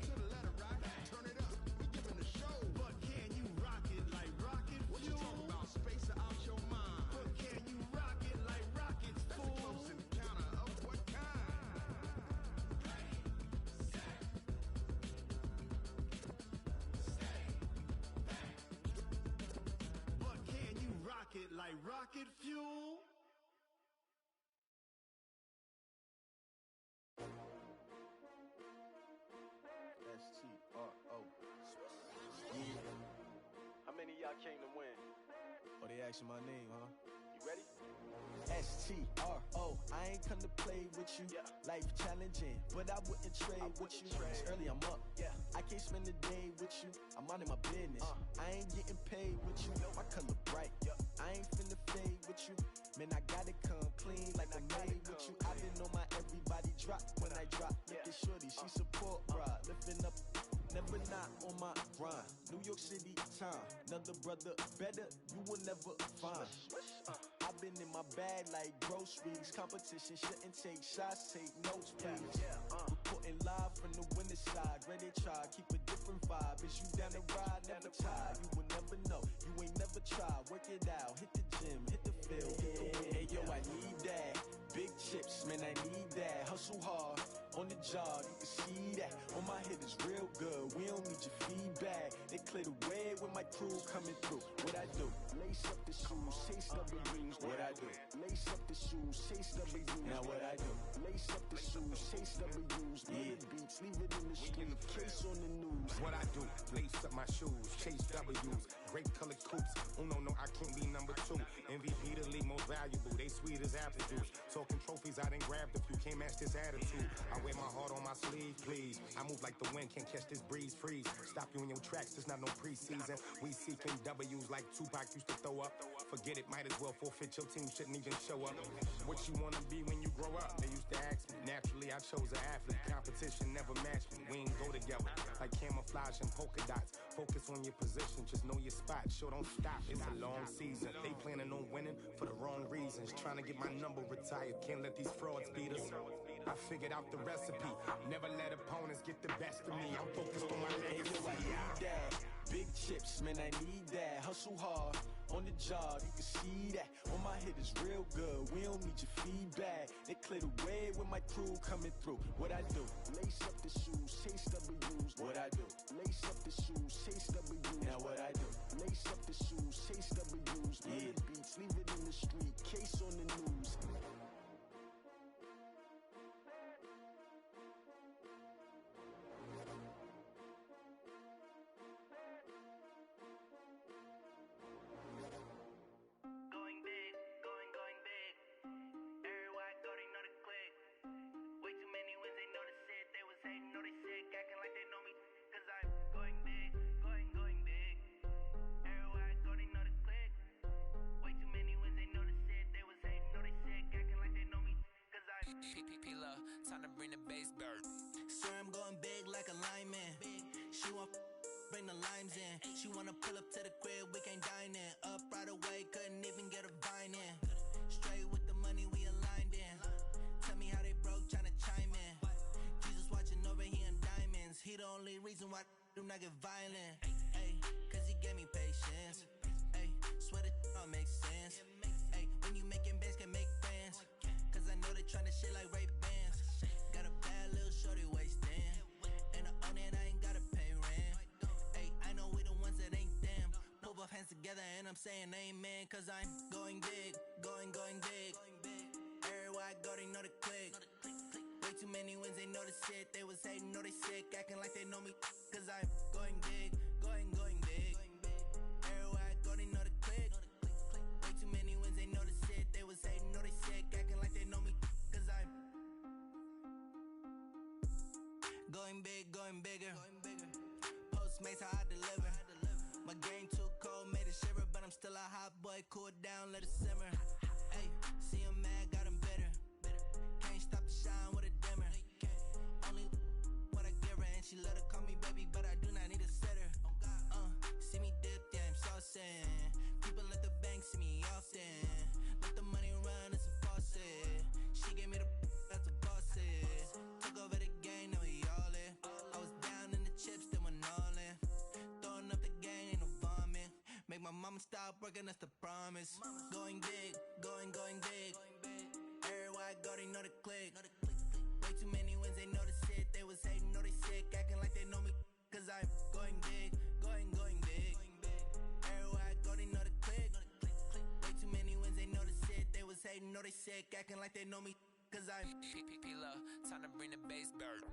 To the letter, right? Turn it up. We giving a show. But can you rock it like rocket fuel? What you talking about? Space out your mind. But can you rock it like rockets, fool? That's a close encounter of what kind? But can you rock it like rocket fuel? S-T-R-O. Yeah. How many of y'all came to win? Oh, they asking my name, huh? You ready? S-T-R-O. I ain't come to play with you. Life challenging, but I wouldn't trade with you. It's early, I'm up. I can't spend the day with you. I'm minding my business. I ain't getting paid with you. My color bright. I ain't finna fade with you. Man, I gotta come clean like I made with you. I didn't know my everybody drop when I drop. Look at shorty, she support ride. Lifting up, never not on my grind. New York City time, another brother better, you will never find. I've been in my bag like groceries. Competition shouldn't take shots, take notes, please. Reporting live from the winner side. Ready to try, keep a different vibe. Is you down the ride, never tired. You will never know, you ain't never tried. Work it out, hit the gym, hit the field, hit the win. Hey yo, I need that. Big chips, man, I need that. Hustle hard, on the job, you can see that. On my hit is real good, we don't need your feedback. They clear the way with my crew coming through. What I do? Lace up the shoes, chase W's. What I do? Lace up the shoes, chase W's. Now what I do? Lace up the shoes, chase W's. Yeah. Beats, leave it in the street, case on the news. What I do? Lace up my shoes, chase W's. Great colored coops. Oh no, I can't be number 2. MVP the league most valuable. They sweet as apple juice. Talking trophies, I done grabbed a few. Can't match this attitude. I wear my heart on my sleeve, please. I move like the wind, can't catch this breeze. Freeze. Stop you in your tracks, there's not no preseason. We seeking W's like Tupac used to throw up. Forget it, might as well forfeit. Your team shouldn't even show up. What you wanna be when you grow up? They used to ask me. Naturally, I chose an athlete. Competition never matched me. We ain't go together like camouflage and polka dots. Focus on your position, just know your spot. Sure, don't stop. It's a long season. They planning on winning for the wrong reasons. Trying to get my number retired. Can't let these frauds beat us. I figured out the recipe. Never let opponents get the best of me. I'm focused on my legacy. I need that. Big chips, man, I need that. Hustle hard, on the job, you can see that. On my hit is real good, we don't need your feedback. They clear the way with my crew coming through. What I do? Lace up the shoes, chase W's. What I do? Lace up the shoes, chase W's. Now what I do? Lace up the shoes, chase W's. Yeah. Beats, leave it in the street, case on the news. Time to bring the bass bird. Swear I'm going big like a lineman. She want bring the limes in. She wanna pull up to the crib, we can't dine in. Up right away, couldn't even get a vine in. Straight with the money we aligned in. Tell me how they broke, tryna chime in. Jesus watching over here in diamonds. He the only reason why do not get violent. Ay, cause he gave me patience. Ay, swear that don't make sense. Ay, when you making bands can make friends. Cause I know they tryna shit like Ray Bans. Got a bad little shorty wasting. And I own it, I ain't gotta pay rent. Ay, I know we the ones that ain't them. Pull both hands together and I'm saying amen. Cause I'm going big, going big. Everywhere I go, they know the click. Way too many wins, they know the shit. They was hating, know they sick, acting like they know me. Cause I'm going big, going big. Everywhere I go, they know the click. Way too many wins, they know the shit. They was hating, know they sick, acting like they know me. Cause I'm Going big, going bigger. Postmates, how I deliver. My game too cold, made it shiver, but I'm still a hot boy. Cool it down, let it simmer. Hey, see him mad, got him bitter. Can't stop the shine with a dimmer. Only what I give her, and she let her call me baby, but I do not need a sitter. See me dip, yeah, I'm saucing. People at the bank see me often. Let the money run, it's a faucet. She gave me the that's a boss it. Took over the game, now we all in. I was down in the chips, then went all in. Throwing up the game, ain't no vomit. Make my mama stop working, that's the promise. Going big, going big. Everywhere I go, they know the click. Way too many wins, they know the shit. They was hating, know they sick, acting like they know me. Cause I'm going big, going big. Everywhere I go, they know the click. Way too many wins, they know the shit. They was hating, know they sick, acting like they know me. Cause I'm P-Love, time to bring the bass bird.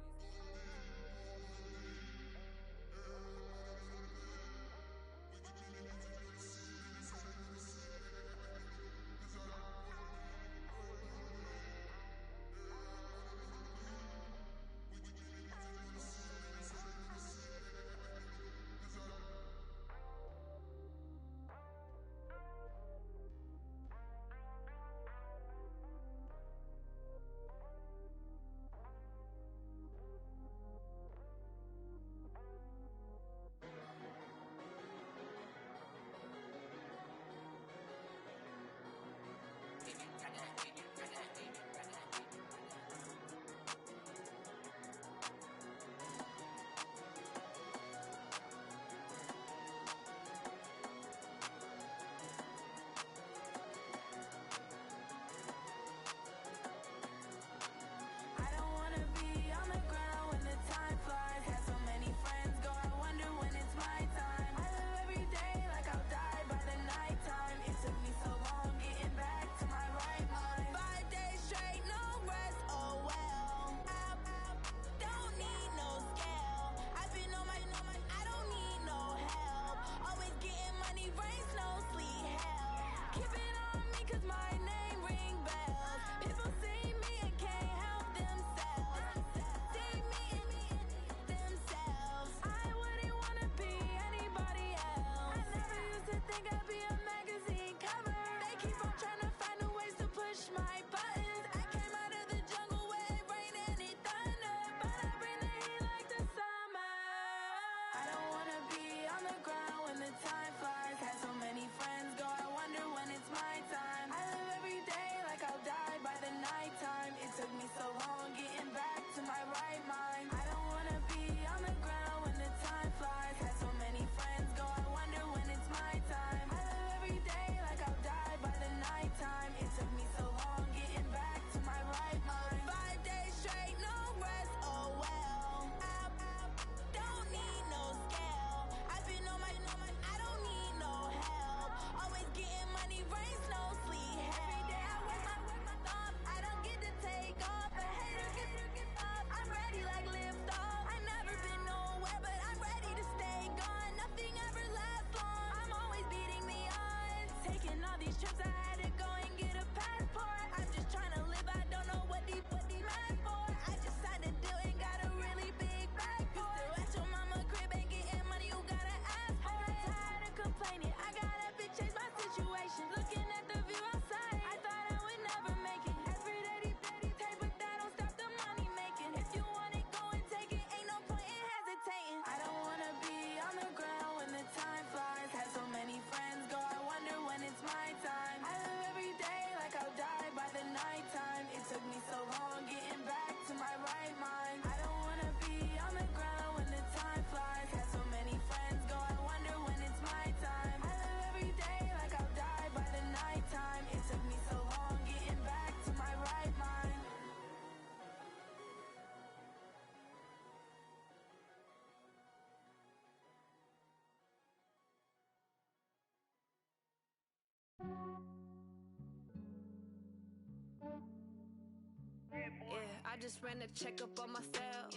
Yeah, I just ran a checkup on myself.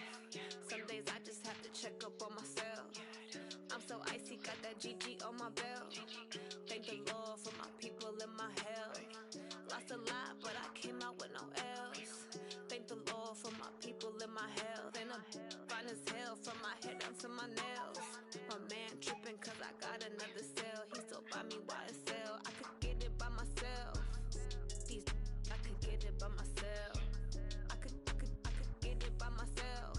Some days I just have to check up on myself. I'm so icy, got that GG on my belt. Thank the Lord for my people and my health. Lost a lot, but I came out with no else. Thank the Lord for my people and my health. And I'm fine as sale from my head down to my nails. My man tripping cause I got another sale. He still buy me YSL. I could get it by myself. These I could get it by myself. I could get it by myself.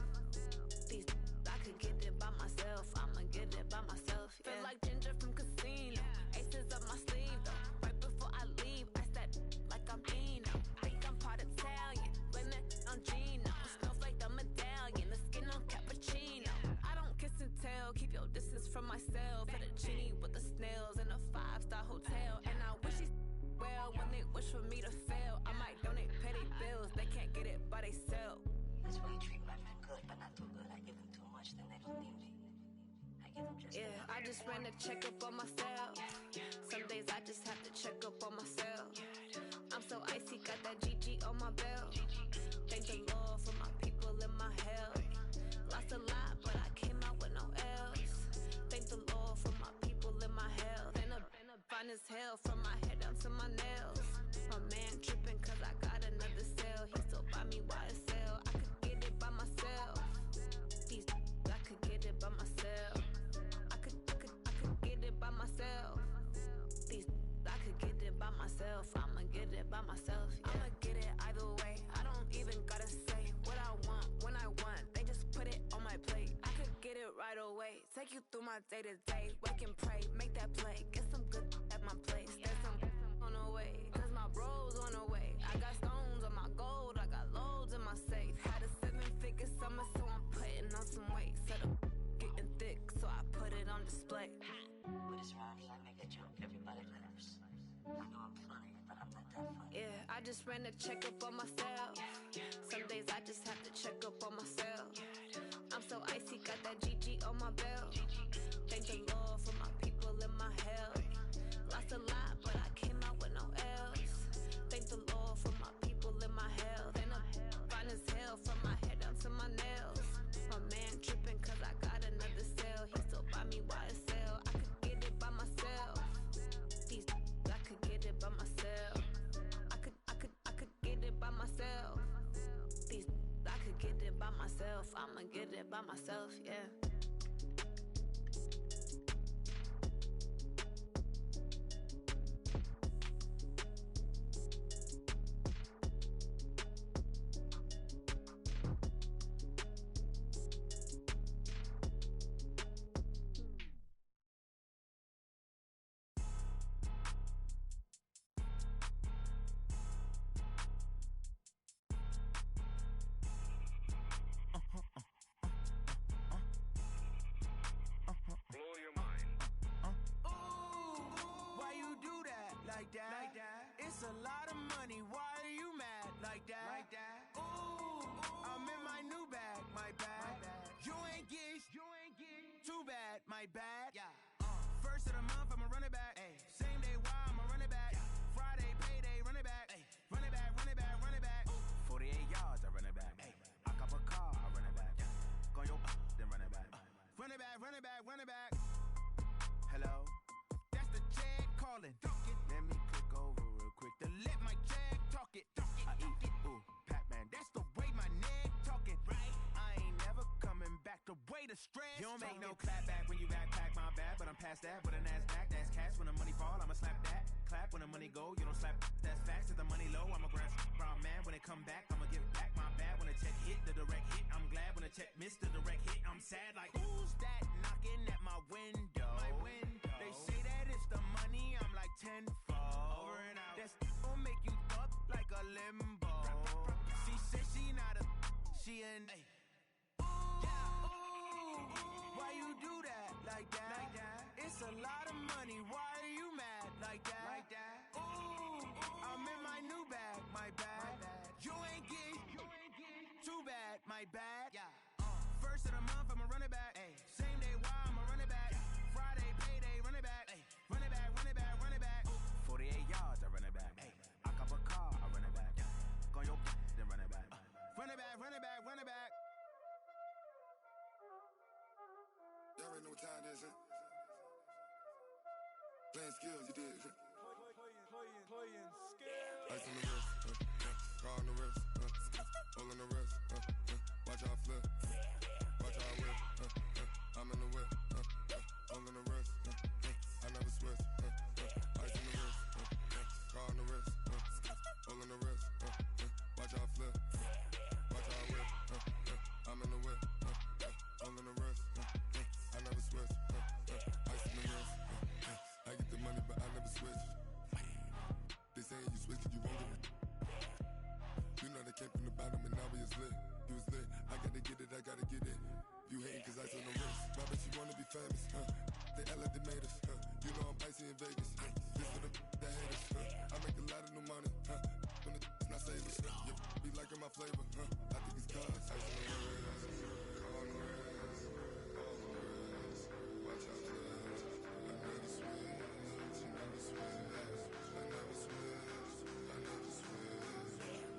These I could get it by myself. I'ma get it by myself. Yeah. Feel like Ginger from Casino. Aces up my sleeve though. Right before I leave, I said like I'm Dino. Think I'm part Italian. Blame that on Gino. Smells like the medallion. The skin on cappuccino. I don't kiss and tell. Keep your distance from myself. For the genie with the snails in a 5-star hotel. And I wish he's well when they wish for me to fail. I might donate petty bills. They can't get it by themselves. That's why you treat my friend good, but not too good. I give them too much, then they don't need me. I give them just I just ran a checkup on myself. Some days I just have to check up on myself. I'm so icy, got that GG on my belt. Thank the Lord for my people in my health. Lost a lot, but I came out with no else. Thank the Lord for my people in my health. And a fine as hell from my head down to my nails. My man tripping cause I got another sale. He still buy me YSL. I could get it by myself. These I could get it by myself. I could get it by myself. These I could get it by myself. I'ma get it by myself. Yeah. I'ma get it either way. I don't even gotta say what I want when I want. They just put it on my plate. I could get it right away. Take you through my day to day. Wake and pray, make that play. Get some good at my place. There's some on the way. Cause my bros on the way. I got stones on my gold. I got loads in my safe. Had a 7-figure summer, so I'm putting on some weight. Set up getting thick, so I put it on display. But it's Ronnie, I make a joke, everybody laughs. I know I'm funny, but I'm not that funny. Yeah, I just ran a checkup on myself. Some days I just have to check up on myself. I'm so icy, got that GG on my belt. Thank the Lord for my people in my health. Lost a lot, but I came out with no else. Thank the Lord for my people in my health. And I'm fine as hell from my head down to my nails. My man tripping cause I got another sale. He still buy me YSL. I could get it by myself. These I could get it by myself. I could get it by myself. These I could get it by myself. I'ma get it by myself, yeah. It's a lot of money, why are you mad like that? Ooh, I'm in my new bag, my bad. You ain't get too bad, my bad. First of the month, I'ma run it back. Same day, why I'ma run it back. Friday, payday, run it back. Run it back, run it back, run it back. 48 yards, I run it back. I cop a car, I run it back. Go your then run it back. Run it back, run it back, run it back. Hello, that's the Jag calling. Let me click over real quick to let my Jag talk it. I eat it, ooh, Pac-Man. That's the way my neck talking. Right, I ain't never coming back. The way the stress. You don't make no clap back when you backpack, my bad. But I'm past that with a NASDAQ. That's cash when the money fall. I'ma slap that. Clap when the money go. You don't slap. That's facts. If the money low, I'ma grab brown man. When it come back, I'ma give back my bad. When the check hit, the direct hit. I'm glad when the check missed the direct hit. I'm sad like who's that knocking at my window? My window. They say that it's the money. I'm like tenfold. Over and out. That's gon' make you up like a limbo. She said she not a. She an. Why you do that like that? It's a lot of money. Why are you mad like that? Ooh, I'm in my new bag, my bad. You ain't get too bad, my bad. First of the month, I'ma run it back. Same day, why I'ma run it back. Friday, payday, run it back. Run it back, run it back, run it back. 48 yards, I run it back. I cop a car, I run it back. Go your then run it back. Run it back, run it back, run it back. Y'all already know what time it is, huh? Playing skills, you did, huh? Playing skills. Ice on the wrist, car on the wrist, hole on the wrist, watch how I flip, watch how I whip. I'm in the whip, all in the wrist, I never switch, ice in the wrist, car on the wrist, all in the wrist, watch how I flip, watch how I whip, I'm in the whip, all in the wrist, I never switch, ice in the wrist, I get the money but I never switch. They saying you switch 'cause you won't get it. You know they came from the bottom and now we is lit. You was lit, I gotta get it, I gotta get it. You hating 'cause ice on the wrist. My bitch, you wanna be famous, They act like they made us, You know I'm icy in Vegas, This for the that hate us, I make a lot of new money, When the not saving, You be liking my flavor, I think it's cause ice on the wrist, on the wrist, on the wrist. Watch out, cuz I never switch, you never switch, I never switch, I never switch.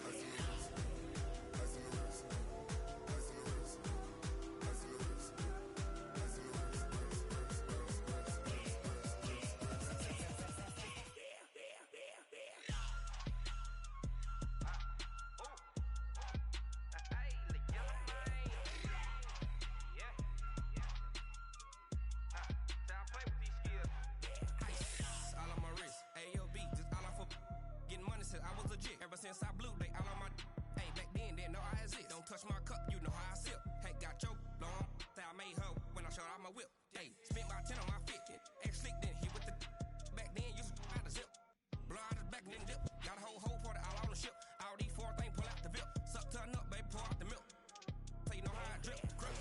Ice on the wrist, ice on the wrist, ice on the wrist, ice on the wrist, ice on the wrist, all on my wrist, AOB, just all off of getting money since I was legit. Ever since I blew, they all on my hey, back then, didn't know I exist. Don't touch my cup, you know how I sip. Hey, got your long, say I made her when I showed out my whip. Hey, spent my 10 on my fit, ex-slick, then hit with the back then, used to out the zip. Blow out his back and then dip. Got a whole party all on the ship. All these four things pull out the VIP. Suck to a nut, baby, pour out the milk. So you know how I drip. Crap.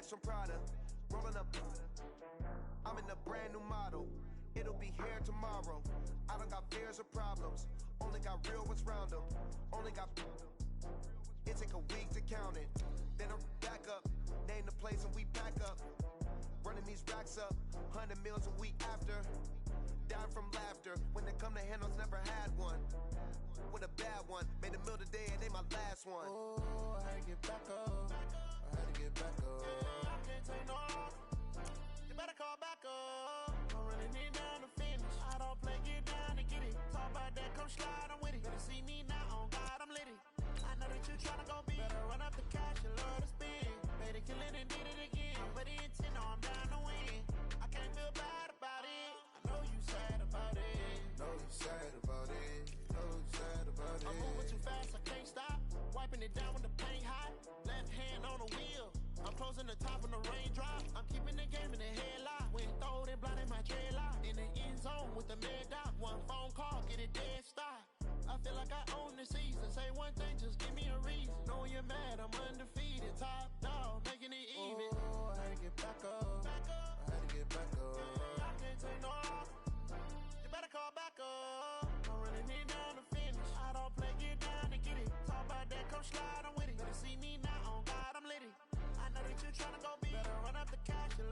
From Prada, rolling up. I'm in a brand new model. It'll be here tomorrow. I don't got fears or problems. Only got real ones round them. Only got. It take a week to count it. Then I'm back up. Name the place and we back up. Running these racks up. 100 meals a week after. Dying from laughter. When they come to handles, never had one. With a bad one. Made a meal today and they my last one. Oh, I had to get back up. I had to get back up. I can't take no off. You better call back up. I'm running it down to finish. I don't play, get down to get it. Talk about that, come slide, I'm with it. Better see me now, on God, I'm lit it. I know that you tryna go big. Better run up the cash, you love to spend. Made a killing and did it again. But the intent, no, I'm down to win. I can't feel bad about it. I know you sad about it. Know you sad about it. Know you sad about it. I'm moving too fast, I can't stop. Wiping it down when the paint hot. Left hand on the wheel. I'm closing the top when the raindrop. I'm keeping the game in the headlock. When throwed and blinded my dreadlock. In the end zone with the mad dot. One phone call, get it dead stop. I feel like I own the season. Say one thing, just give me a reason. Knowing you're mad, I'm undefeated. Top dog, making it even. Oh, I had to get back up. I had to get back up. I can't take no off. You better call back up. I'm running it down to finish. I don't play, get down to get it. Talk about that, come slide, I'm with it. Better see me now, on God, I'm lit it. I know that you tryna go big. Better run up the cash, you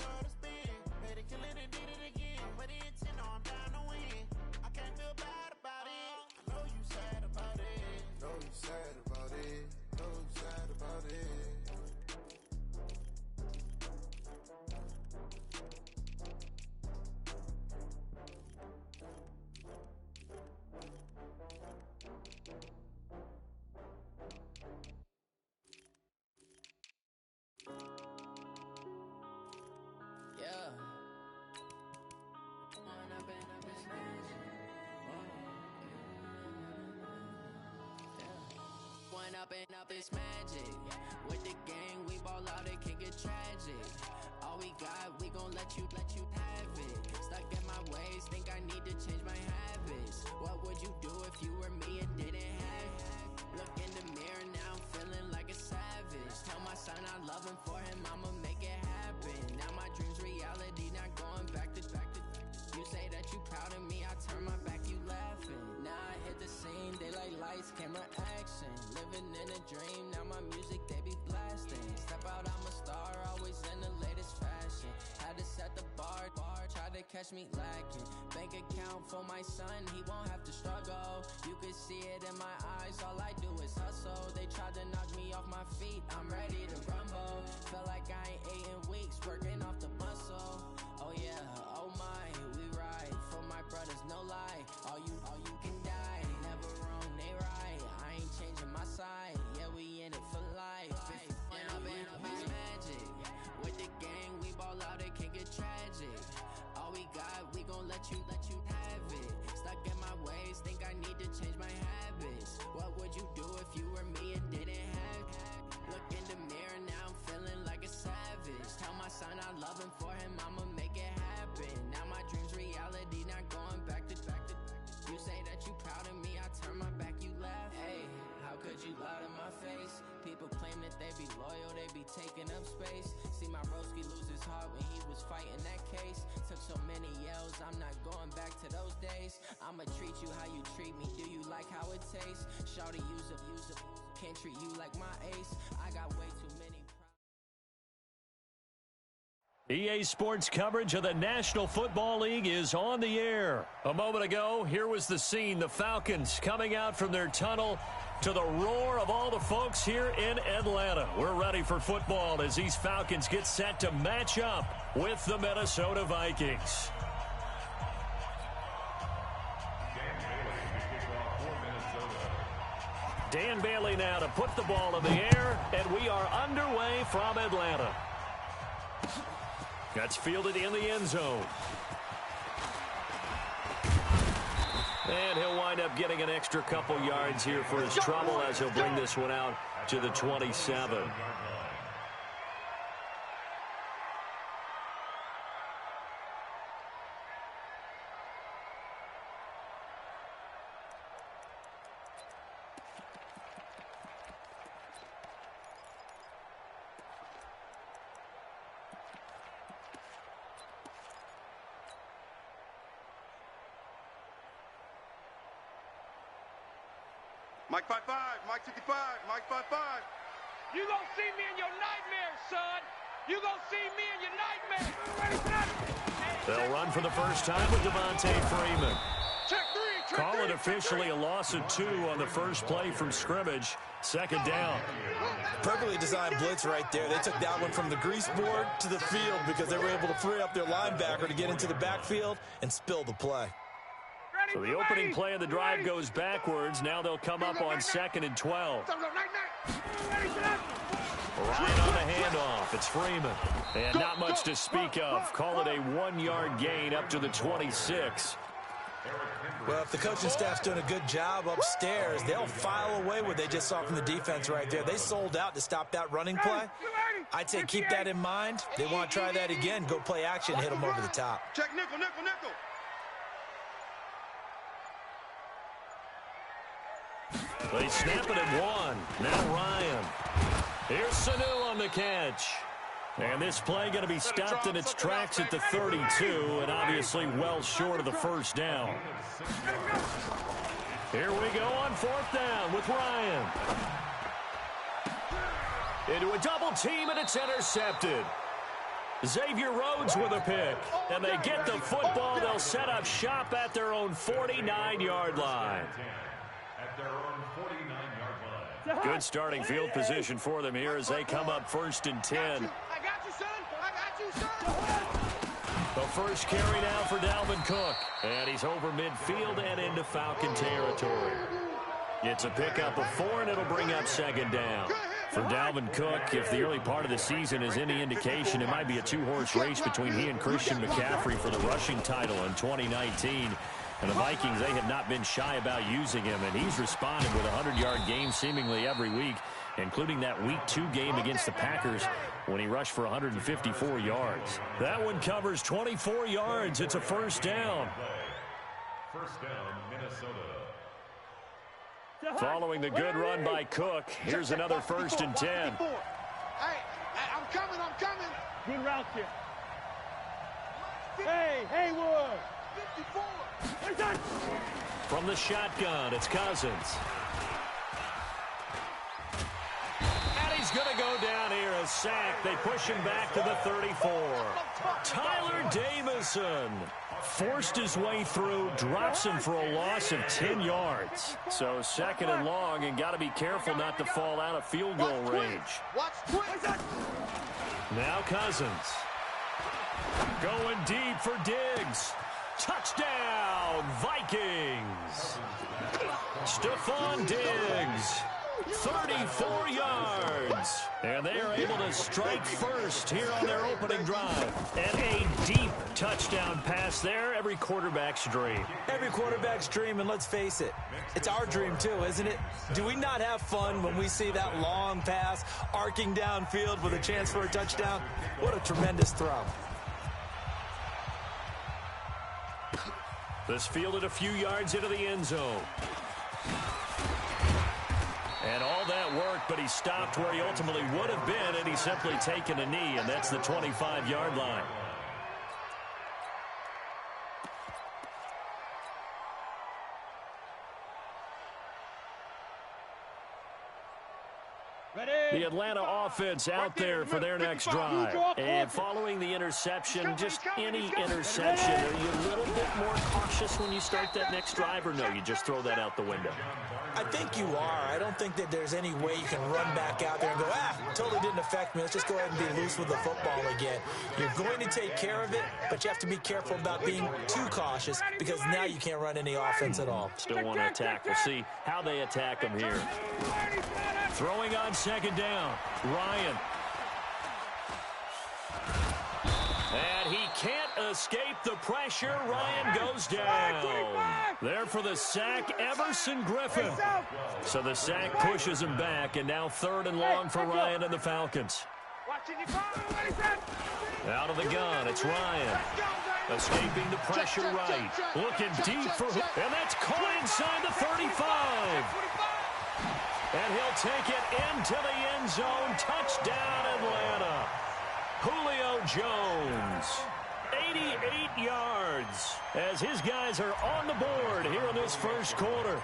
Growing up and up is magic. With the gang, we ball out, it can get tragic. All we got, we gon' let you have it. Stuck in my ways, think I need to change my habits. What would you do if you were me and didn't have it? Look in the mirror, now I'm feeling like a savage. Tell my son I love him, for him I'ma make it happen. Now my dream's reality, not going back to. You say that you proud of me, I turn my back, you laughing. Now I hit the scene, daylight lights, camera action. Living in a dream, now my music they be blasting. Step out, I'm a star, always in the latest fashion. Had to set the bar, try to catch me lacking. Bank account for my son, he won't have to struggle. You can see it in my eyes, all I do is hustle. They tried to knock me off my feet, I'm ready to rumble. Felt like I ain't ate in weeks, working off the muscle. Oh yeah, oh my, we ride for my brothers, no lie. All you can die, never wrong, they right. I ain't changing my side, yeah, we in it for life. And up is magic. With the gang, we ball out, it can get tragic. All we got, we gon' let you have it. Stuck in my ways, think I need to change my habits. What would you do if you were me and didn't have it? Look in the mirror, now I'm feeling like a savage. Tell my son I love him, for him I'ma make it happen. Now my dream's reality, not going back to. You say that you proud of me, I turn my back, you laugh. Hey, how could you lie to my face? People claim that they be loyal, they be taking up space. See my broski lose his heart when he was fighting that case. Took so many yells, I'm not going back to those days. I'ma treat you how you treat me, do you like how it tastes? Shawty, use up, can't treat you like my ace. I got way too many. EA Sports coverage of the National Football League is on the air. A moment ago, here was the scene. The Falcons coming out from their tunnel to the roar of all the folks here in Atlanta. We're ready for football as these Falcons get set to match up with the Minnesota Vikings. Dan Bailey now to put the ball in the air, and we are underway from Atlanta. That's fielded in the end zone. And he'll wind up getting an extra couple yards here for his trouble as he'll bring this one out to the 27. Mike 5-5, Mike 55, Mike 5-5. You gonna see me in your nightmares, son. You gonna see me in your nightmares. They'll run for the first time with Devontae Freeman. Call it officially a loss of 2 on the first play from scrimmage. Second down. Perfectly designed blitz right there. They took that one from the grease board to the field because they were able to free up their linebacker to get into the backfield and spill the play. So the opening play of the drive goes backwards. Now they'll come up on 2nd and 12. Right on the handoff. It's Freeman. And not much to speak of. Call it a 1-yard gain up to the 26. Well, if the coaching staff's doing a good job upstairs, they'll file away what they just saw from the defense right there. They sold out to stop that running play. I'd say keep that in mind. They want to try that again. Go play action, hit them over the top. Check nickel, nickel, nickel. They snap it at 1. Now Ryan. Here's Sanu on the catch. And this play going to be stopped in its tracks at the 32, and obviously well short of the first down. Here we go on 4th down with Ryan. Into a double team, and it's intercepted. Xavier Rhodes with a pick, and they get the football. They'll set up shop at their own 49-yard line. At their own 49-yard line. Good starting field position for them here as they come up 1st and 10. I got you, son. I got you, son. The first carry now for Dalvin Cook. And he's over midfield and into Falcon territory. It's a pickup of 4, and it'll bring up 2nd down. For Dalvin Cook, if the early part of the season is any indication, it might be a 2-horse race between he and Christian McCaffrey for the rushing title in 2019. And the Vikings, they have not been shy about using him, and he's responded with a 100-yard game seemingly every week, including that Week 2 game against the Packers when he rushed for 154 yards. That one covers 24 yards. It's a first down. First down, Minnesota. Following the good run by Cook, here's another 1st and 10. Hey, I'm coming. Good route here. Hey, Haywood. 54. From the shotgun, it's Cousins. And he's going to go down here, a sack. They push him back to the 34. Tyler Davison forced his way through, drops him for a loss of 10 yards. So 2nd and long, and got to be careful not to fall out of field goal range. Now Cousins. Going deep for Diggs. Touchdown, Vikings. Stephon Diggs. 34 yards. And they are able to strike first here on their opening drive. And a deep touchdown pass there. Every quarterback's dream. Every quarterback's dream, and let's face it, it's our dream too, isn't it? Do we not have fun when we see that long pass arcing downfield with a chance for a touchdown? What a tremendous throw. This fielded a few yards into the end zone. And all that worked, but he stopped where he ultimately would have been, and he's simply taken a knee, and that's the 25-yard line. The Atlanta offense out there for their next drive. And following the interception, just any interception, are you a little bit more cautious when you start that next drive, or no, you just throw that out the window? I think you are. I don't think that there's any way you can run back out there and go, totally didn't affect me. Let's just go ahead and be loose with the football again. You're going to take care of it, but you have to be careful about being too cautious because now you can't run any offense at all. Still want to attack. We'll see how they attack them here. Throwing on 2nd down, Ryan. And he can't escape the pressure. Ryan goes down. There for the sack, Everson Griffin. So the sack pushes him back, and now 3rd and long for Ryan and the Falcons. Out of the gun, it's Ryan. Escaping the pressure right. Looking deep for, and that's caught inside the 35. And he'll take it into the end zone. Touchdown, Atlanta. Julio Jones, 88 yards, as his guys are on the board here in this first quarter.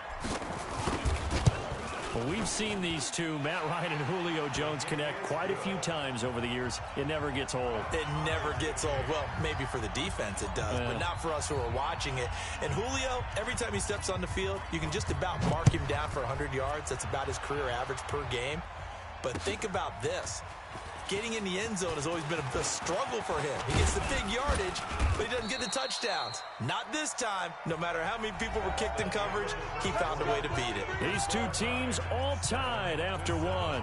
Well, we've seen these two, Matt Ryan and Julio Jones, connect quite a few times over the years. It never gets old. It never gets old. Well, maybe for the defense it does, but not for us who are watching it. And Julio, every time he steps on the field, you can just about mark him down for 100 yards. That's about his career average per game. But think about this. Getting in the end zone has always been a struggle for him. He gets the big yardage, but he doesn't get the touchdowns. Not this time. No matter how many people were kicked in coverage, he found a way to beat it. These two teams all tied after one.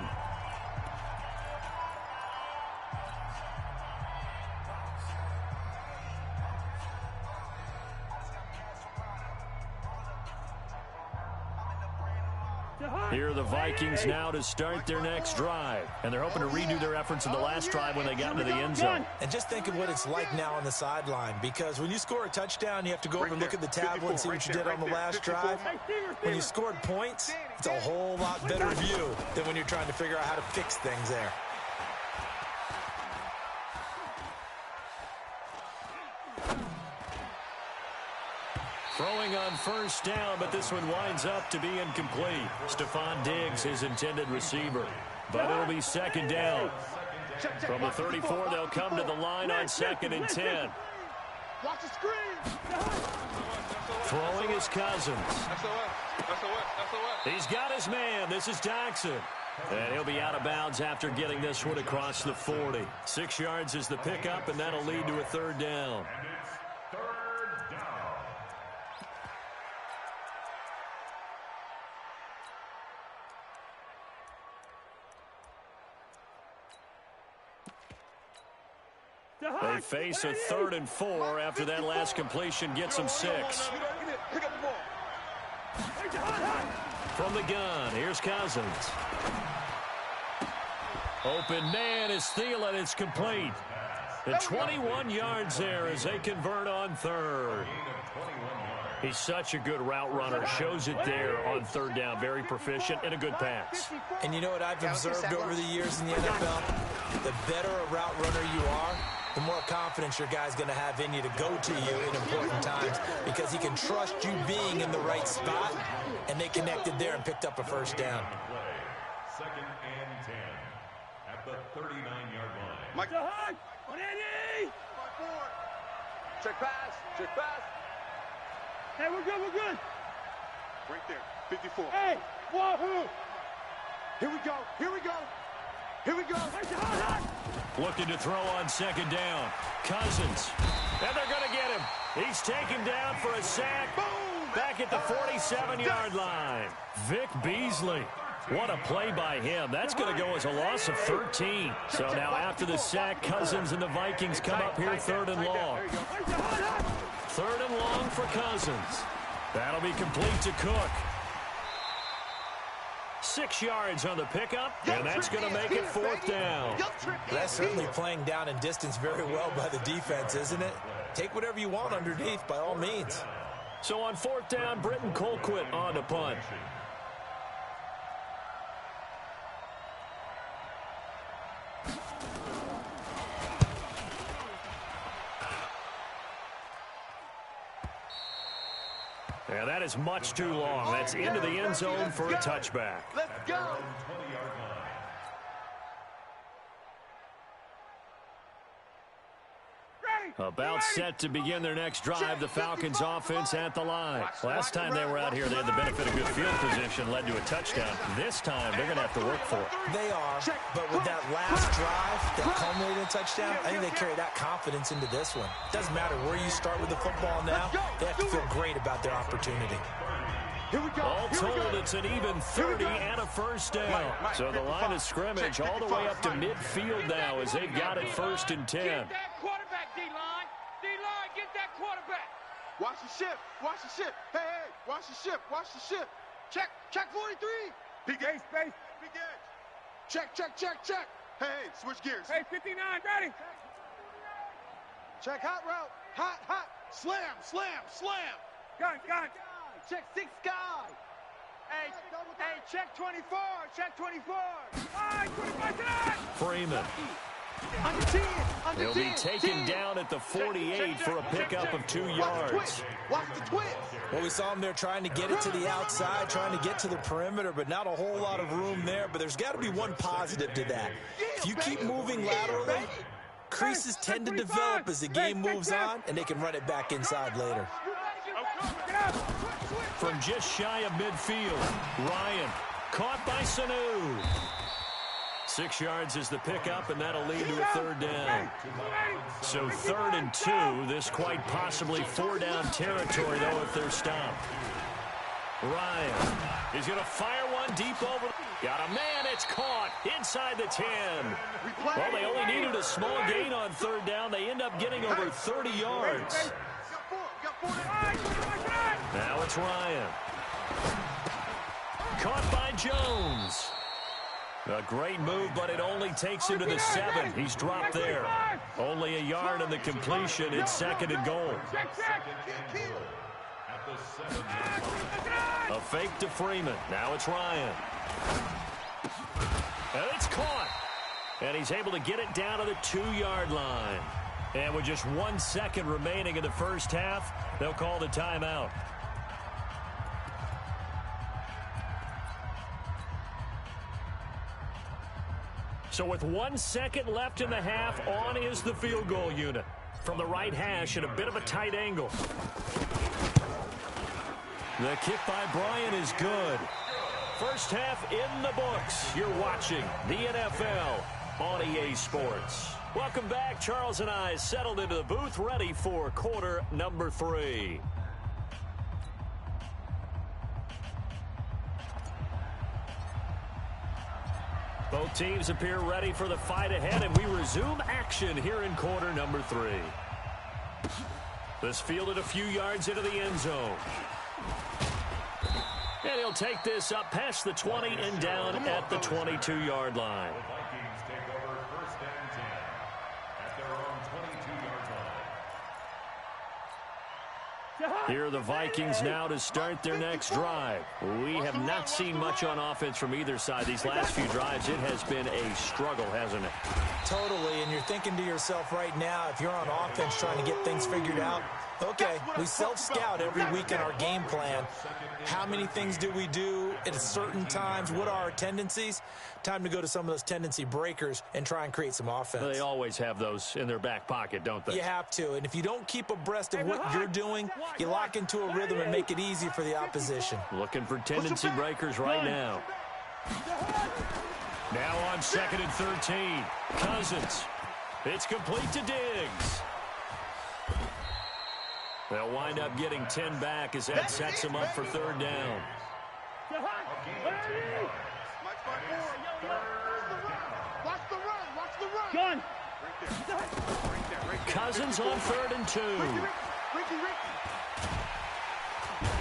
Here are the Vikings now to start their next drive. And they're hoping to redo their efforts in the last drive when they got into the end zone. And just think of what it's like now on the sideline. Because when you score a touchdown, you have to go over and look at the tablet and see what you did on the last drive. When you scored points, it's a whole lot better view than when you're trying to figure out how to fix things there. Throwing on 1st down, but this one winds up to be incomplete. Stephon Diggs, his intended receiver. But it'll be 2nd down. From the 34, they'll come to the line on 2nd and 10. Watch the screen. Throwing is Cousins. He's got his man. This is Jackson. And he'll be out of bounds after getting this one across the 40. 6 yards is the pickup, and that'll lead to a 3rd down. They face a 3rd and 4 after that last completion gets them 6. Pick up the ball. From the gun, here's Cousins. Open man is Thielen. It's complete. The 21 yards there as they convert on third. He's such a good route runner. Shows it there on third down. Very proficient and a good pass. And you know what I've observed over the years in the NFL? The better a route runner you are, the more confidence your guy's going to have in you to go to you in important times because he can trust you being in the right spot, and they connected there and picked up a first down. Second and 10 at the 39-yard line. Mike. On Andy. Check pass. Check pass. Hey, we're good. We're good. Right there. 54. Hey, wahoo. Here we go. Here we go. Here we go. Looking to throw on second down. Cousins. And they're going to get him. He's taken down for a sack. Boom. Back at the 47-yard line. Vic Beasley. What a play by him. That's going to go as a loss of 13. So now after the sack, Cousins and the Vikings come up here third and long. Third and long for Cousins. That'll be complete to Cook. 6 yards on the pickup, and that's going to make it fourth down. That's certainly playing down and distance very well by the defense, isn't it? Take whatever you want underneath by all means. So on fourth down, Britton Colquitt on to punt. And that is much too long. That's into the end zone for a touchback. Let's go. About set to begin their next drive, the Falcons offense at the line. Last time they were out here, they had the benefit of good field position, led to a touchdown. This time, they're going to have to work for it. They are, but with that last drive that culminated in a touchdown, I think they carry that confidence into this one. Doesn't matter where you start with the football now, they have to feel great about their opportunity. Here we go. All told, it's an even 30 and a first down. So the line of scrimmage all the way up to midfield now as they've got it first and 10. Get that quarterback, D-line. D-line, get that quarterback. Watch the ship. Watch the ship. Hey, hey, watch the ship. Watch the ship. Check 43. Big A space. Big edge. Check. Hey, hey, switch gears. Hey, 59, ready. Check hot route. Hot. Slam. Gun. Check 6 guy. Hey, check 24. Check 24. All right, 25 tonight. Freeman. Under 10. He'll be taken down at the 48 for a pickup of 2 yards. Watch the twist. Well, we saw him there trying to get it to the outside, trying to get to the perimeter, but not a whole lot of room there. But there's got to be one positive to that. If you keep moving laterally, creases tend to develop as the game moves on, and they can run it back inside later. From just shy of midfield, Ryan caught by Sanu. 6 yards is the pickup, and that'll lead to a third down. So 3rd and 2, this quite possibly 4-down territory, though, if they're stopped. Ryan, he's going to fire one deep over. Got a man, it's caught inside the 10. Well, they only needed a small gain on 3rd down. They end up getting over 30 yards. Now it's Ryan. Caught by Jones. A great move, but it only takes him to the 7. He's dropped there. Only a yard on the completion. It's 2nd and goal. A fake to Freeman. Now it's Ryan. And it's caught. And he's able to get it down to the 2-yard line. And with just 1 second remaining in the first half, they'll call the timeout. So with 1 second left in the half, on is the field goal unit. From the right hash at a bit of a tight angle. The kick by Bryant is good. First half in the books. You're watching the NFL on EA Sports. Welcome back. Charles and I settled into the booth, ready for quarter number 3. Both teams appear ready for the fight ahead, and we resume action here in quarter number 3. This fielded a few yards into the end zone. And he'll take this up past the 20 and down at the 22-yard line. The Vikings take over 1st and 10 at their own 22-yard line. Here are the Vikings now to start their next drive. We have not seen much on offense from either side. These last few drives, it has been a struggle, hasn't it? Totally, and you're thinking to yourself right now, if you're on offense trying to get things figured out, okay, we self-scout every week in our game plan. How many things do we do at certain times? What are our tendencies? Time to go to some of those tendency breakers and try and create some offense. They always have those in their back pocket, don't they? You have to, and if you don't keep abreast of what you're doing, you lock into a rhythm and make it easy for the opposition. Looking for tendency breakers right now. Now on 2nd and 13. Cousins. It's complete to Diggs. They'll wind up getting 10 back as that sets them up for 3rd down. Watch the run. Watch the run. Gun. Cousins on 3rd and 2.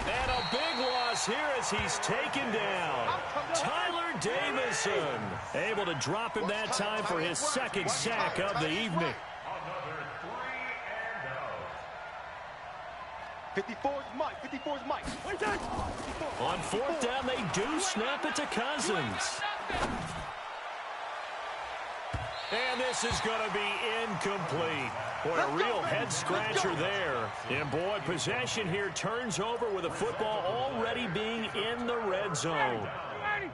And a big loss here as he's taken down. Tyler Davison able to drop him that time for his 2nd sack of the evening. 54's Mike. 54's Mike. On 4th down, they do snap it to Cousins. And this is going to be incomplete. Boy, a real head-scratcher there. And, boy, possession here turns over with the football already being in the red zone. Hey,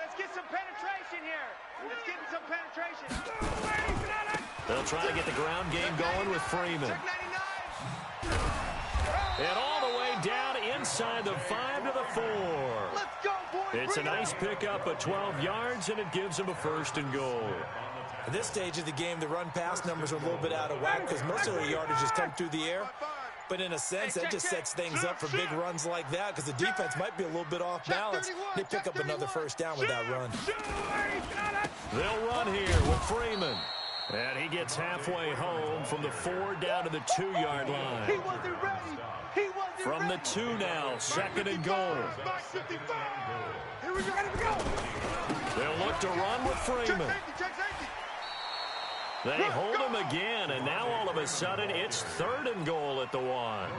let's get some penetration here. Let's get some penetration. They'll try to get the ground game going with Freeman. And all the way down inside the 5 to the 4. Let's go, boys. It's a nice pickup of 12 yards, and it gives them a 1st and goal. At this stage of the game, the run-pass numbers are a little bit out of whack because most of the yardage has come through the air. But in a sense, that just sets things up for big runs like that because the defense might be a little bit off balance. They pick up another 1st down with that run. They'll run here with Freeman. And he gets halfway home from the 4 down to the 2-yard line. He wasn't ready. He wasn't From the 2 now, 2nd and goal. Here we go. They'll look to run with Freeman. They hold him again, and now all of a sudden it's 3rd and goal at the 1.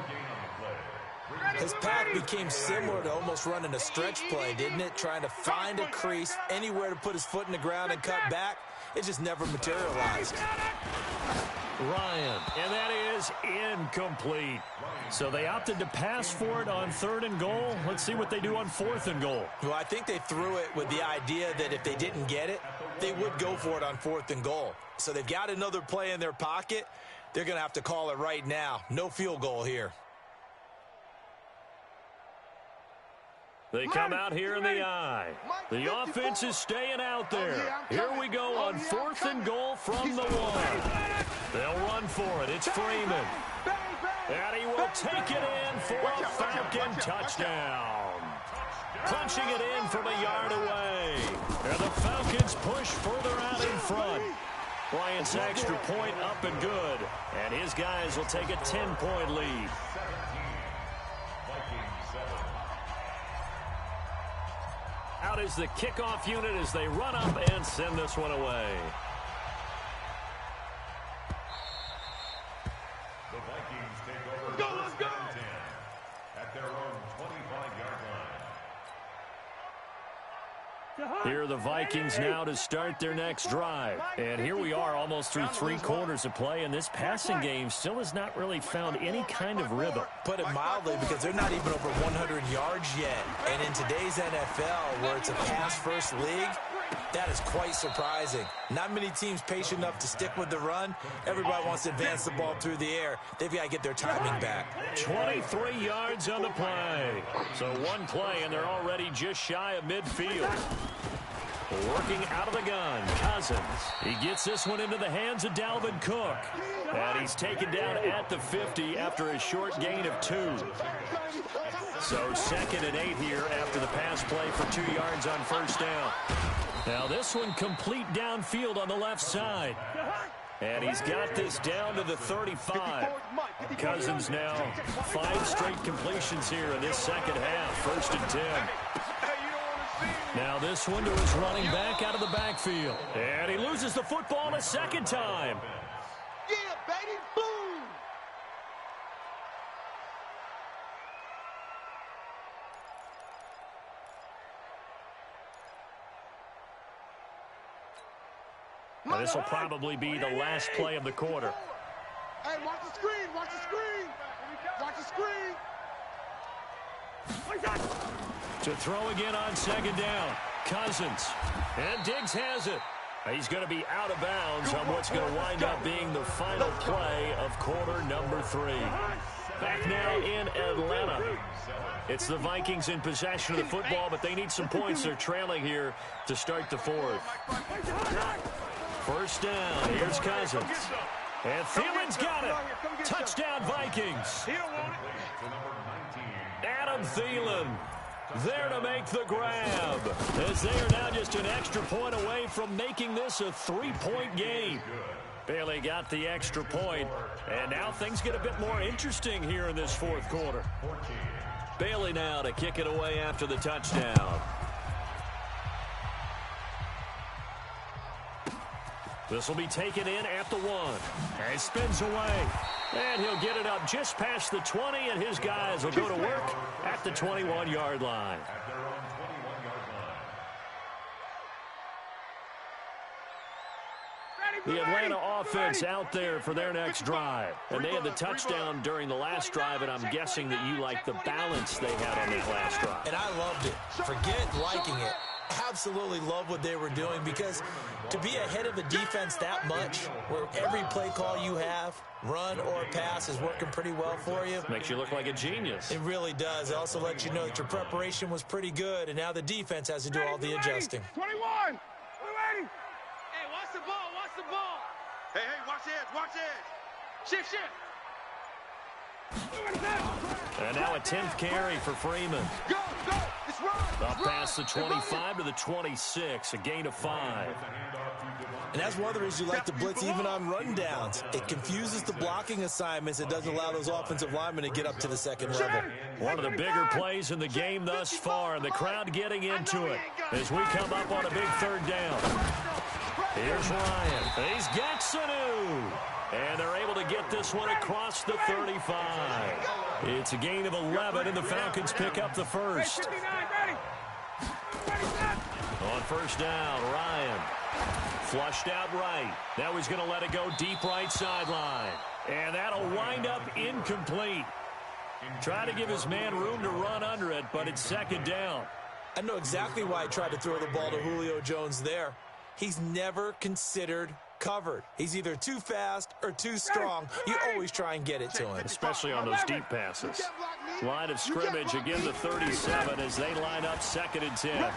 His path became similar to almost running a stretch play, didn't it? Trying to find a crease, anywhere to put his foot in the ground and cut back. It just never materialized. Ryan, and that is incomplete. So they opted to pass for it on 3rd and goal. Let's see what they do on 4th and goal. Well, I think they threw it with the idea that if they didn't get it, they would go for it on 4th and goal. So they've got another play in their pocket. They're going to have to call it right now. No field goal here. They come out here in the eye. The offense is staying out there. Here we go on 4th and goal from the 1. They'll run for it. It's Freeman. And he will take it in for a Falcon touchdown. Punching it in from a yard away. And the Falcons push further out in front. Bryant's extra point up and good. And his guys will take a 10-point lead. Out is the kickoff unit as they run up and send this one away. The Vikings take over 1st and 10 at their own 25-yard line. Here are the Vikings now to start their next drive. And here we are almost through 3 quarters of play, and this passing game still has not really found any kind of rhythm. Put it mildly, because they're not even over 100 yards yet. And in today's NFL, where it's a pass-first league, that is quite surprising. Not many teams patient enough to stick with the run. Everybody wants to advance the ball through the air. They've got to get their timing back. 23 yards on the play. So one play, and they're already just shy of midfield. Working out of the gun, Cousins. He gets this one into the hands of Dalvin Cook. And he's taken down at the 50 after a short gain of 2. So 2nd and 8 here after the pass play for 2 yards on 1st down. Now this one complete downfield on the left side. And he's got this down to the 35. Cousins now 5 straight completions here in this second half. 1st and 10. Now this one to his running back out of the backfield. And he loses the football a second time. Yeah, baby, boom! And this will probably be the last play of the quarter. Hey, watch the screen, watch the screen! Watch the screen! To throw again on 2nd down. Cousins. And Diggs has it. He's going to be out of bounds on what's going to wind up being the final play of quarter number 3. Back now in Atlanta. It's the Vikings in possession of the football, but they need some points. They're trailing here to start the 4th. 1st down. Here's Cousins. And Thielen's got it. Touchdown, Vikings. Adam Thielen there to make the grab, as they are now just an extra point away from making this a 3-point game. Bailey got the extra point, and now things get a bit more interesting here in this 4th quarter. Bailey now to kick it away after the touchdown. This will be taken in at the 1. And he spins away. And he'll get it up just past the 20, and his guys will go to work at the 21-yard line. The Atlanta offense out there for their next drive. And they had the touchdown during the last drive, and I'm guessing that you like the balance they had on that last drive. And I loved it. Forget liking it. Absolutely love what they were doing, because to be ahead of a defense that much, where every play call you have, run or pass, is working pretty well for you. Makes you look like a genius. It really does. It also lets you know that your preparation was pretty good, and now the defense has to do all the adjusting. 21! We're ready! Hey, watch the ball, watch the ball! Hey, watch the edge, watch the edge! Shift! And now a 10th carry for Freeman. Go! Let's run! Up past the 25 to the 26, a gain of 5. And that's one of the reasons you like to blitz even on rundowns. It confuses the blocking assignments. It doesn't allow those offensive linemen to get up to the second level. One of the bigger plays in the game thus far, and the crowd getting into it as we come up on a big 3rd down. Here's Ryan. He's got Sanu. And they're able to get this one across the 35. It's a gain of 11, and the Falcons pick up the 1st. On 1st down, Ryan. Flushed out right. Now he's going to let it go deep right sideline. And that'll wind up incomplete. Try to give his man room to run under it, but it's 2nd down. I know exactly why I tried to throw the ball to Julio Jones there. He's never considered covered. He's either too fast or too strong. You always try and get it to him. Especially on those deep passes. Line of scrimmage again to 37 as they line up 2nd and 10.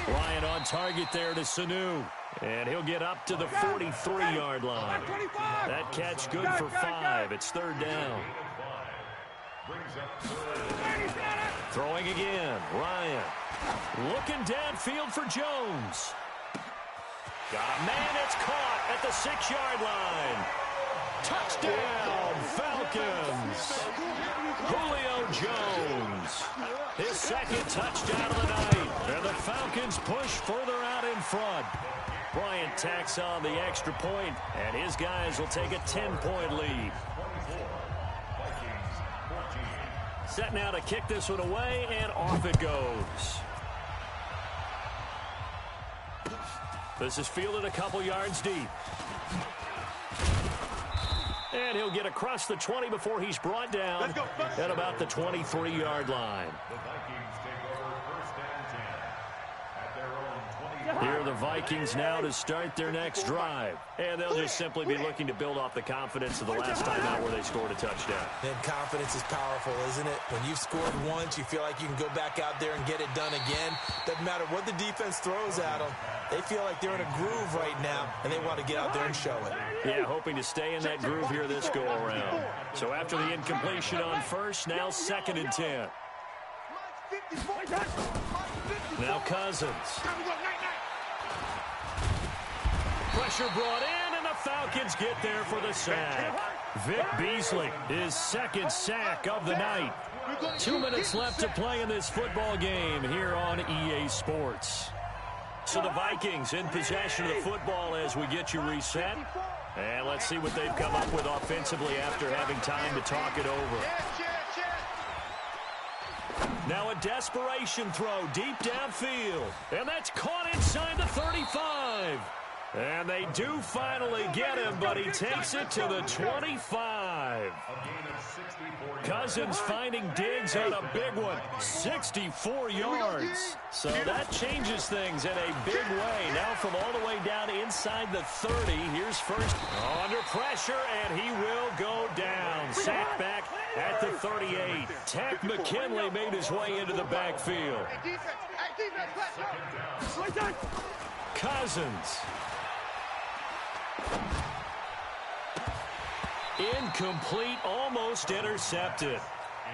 Ryan on target there to Sanu. And he'll get up to the 43-yard line. That catch good for 5. It's 3rd down. Throwing again. Ryan. Looking downfield for Jones. Man, it's caught at the 6-yard line. Touchdown, Falcons. Julio Jones. His 2nd touchdown of the night. And the Falcons push further out in front. Bryant tacks on the extra point, and his guys will take a 10-point lead. Set now to kick this one away, and off it goes. This is fielded a couple yards deep. And he'll get across the 20 before he's brought down at about the 23-yard line. Here are the Vikings now to start their next drive. And they'll just simply be looking to build off the confidence of the last time out where they scored a touchdown. And confidence is powerful, isn't it? When you've scored once, you feel like you can go back out there and get it done again. Doesn't matter what the defense throws at them. They feel like they're in a groove right now, and they want to get out there and show it. Yeah, hoping to stay in that groove here this go-around. So after the incompletion on 1st, now 2nd and 10. Now Cousins. Pressure brought in, and the Falcons get there for the sack. Vic Beasley, his second sack of the night. 2 minutes left to play in this football game here on EA Sports. So the Vikings in possession of the football as we get you reset. And let's see what they've come up with offensively after having time to talk it over. Now a desperation throw deep downfield. And that's caught inside the 35. And they do finally get him, but he takes it to the 25. Cousins finding Diggs on a big one. 64 yards. So that changes things in a big way. Now from all the way down inside the 30. Here's first under pressure, and he will go down. Sacked back at the 38. Takk McKinley made his way into the backfield. Cousins. Incomplete, almost intercepted.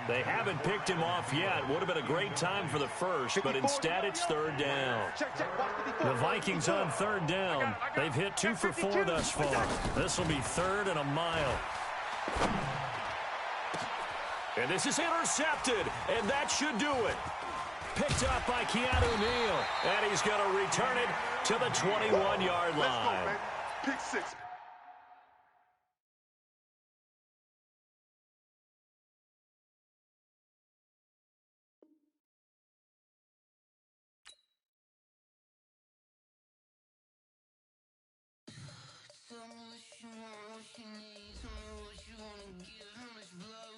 They haven't picked him off yet. Would have been a great time for the first, but instead it's third down. The Vikings on third down. They've hit 2 for 4 thus far. This will be third and a mile. And this is intercepted, and that should do it. Picked up by Keanu Neal, and he's going to return it to the 21-yard line. Pick 6. Tell me what you want, what you need. Tell me what you wanna give. How much blood?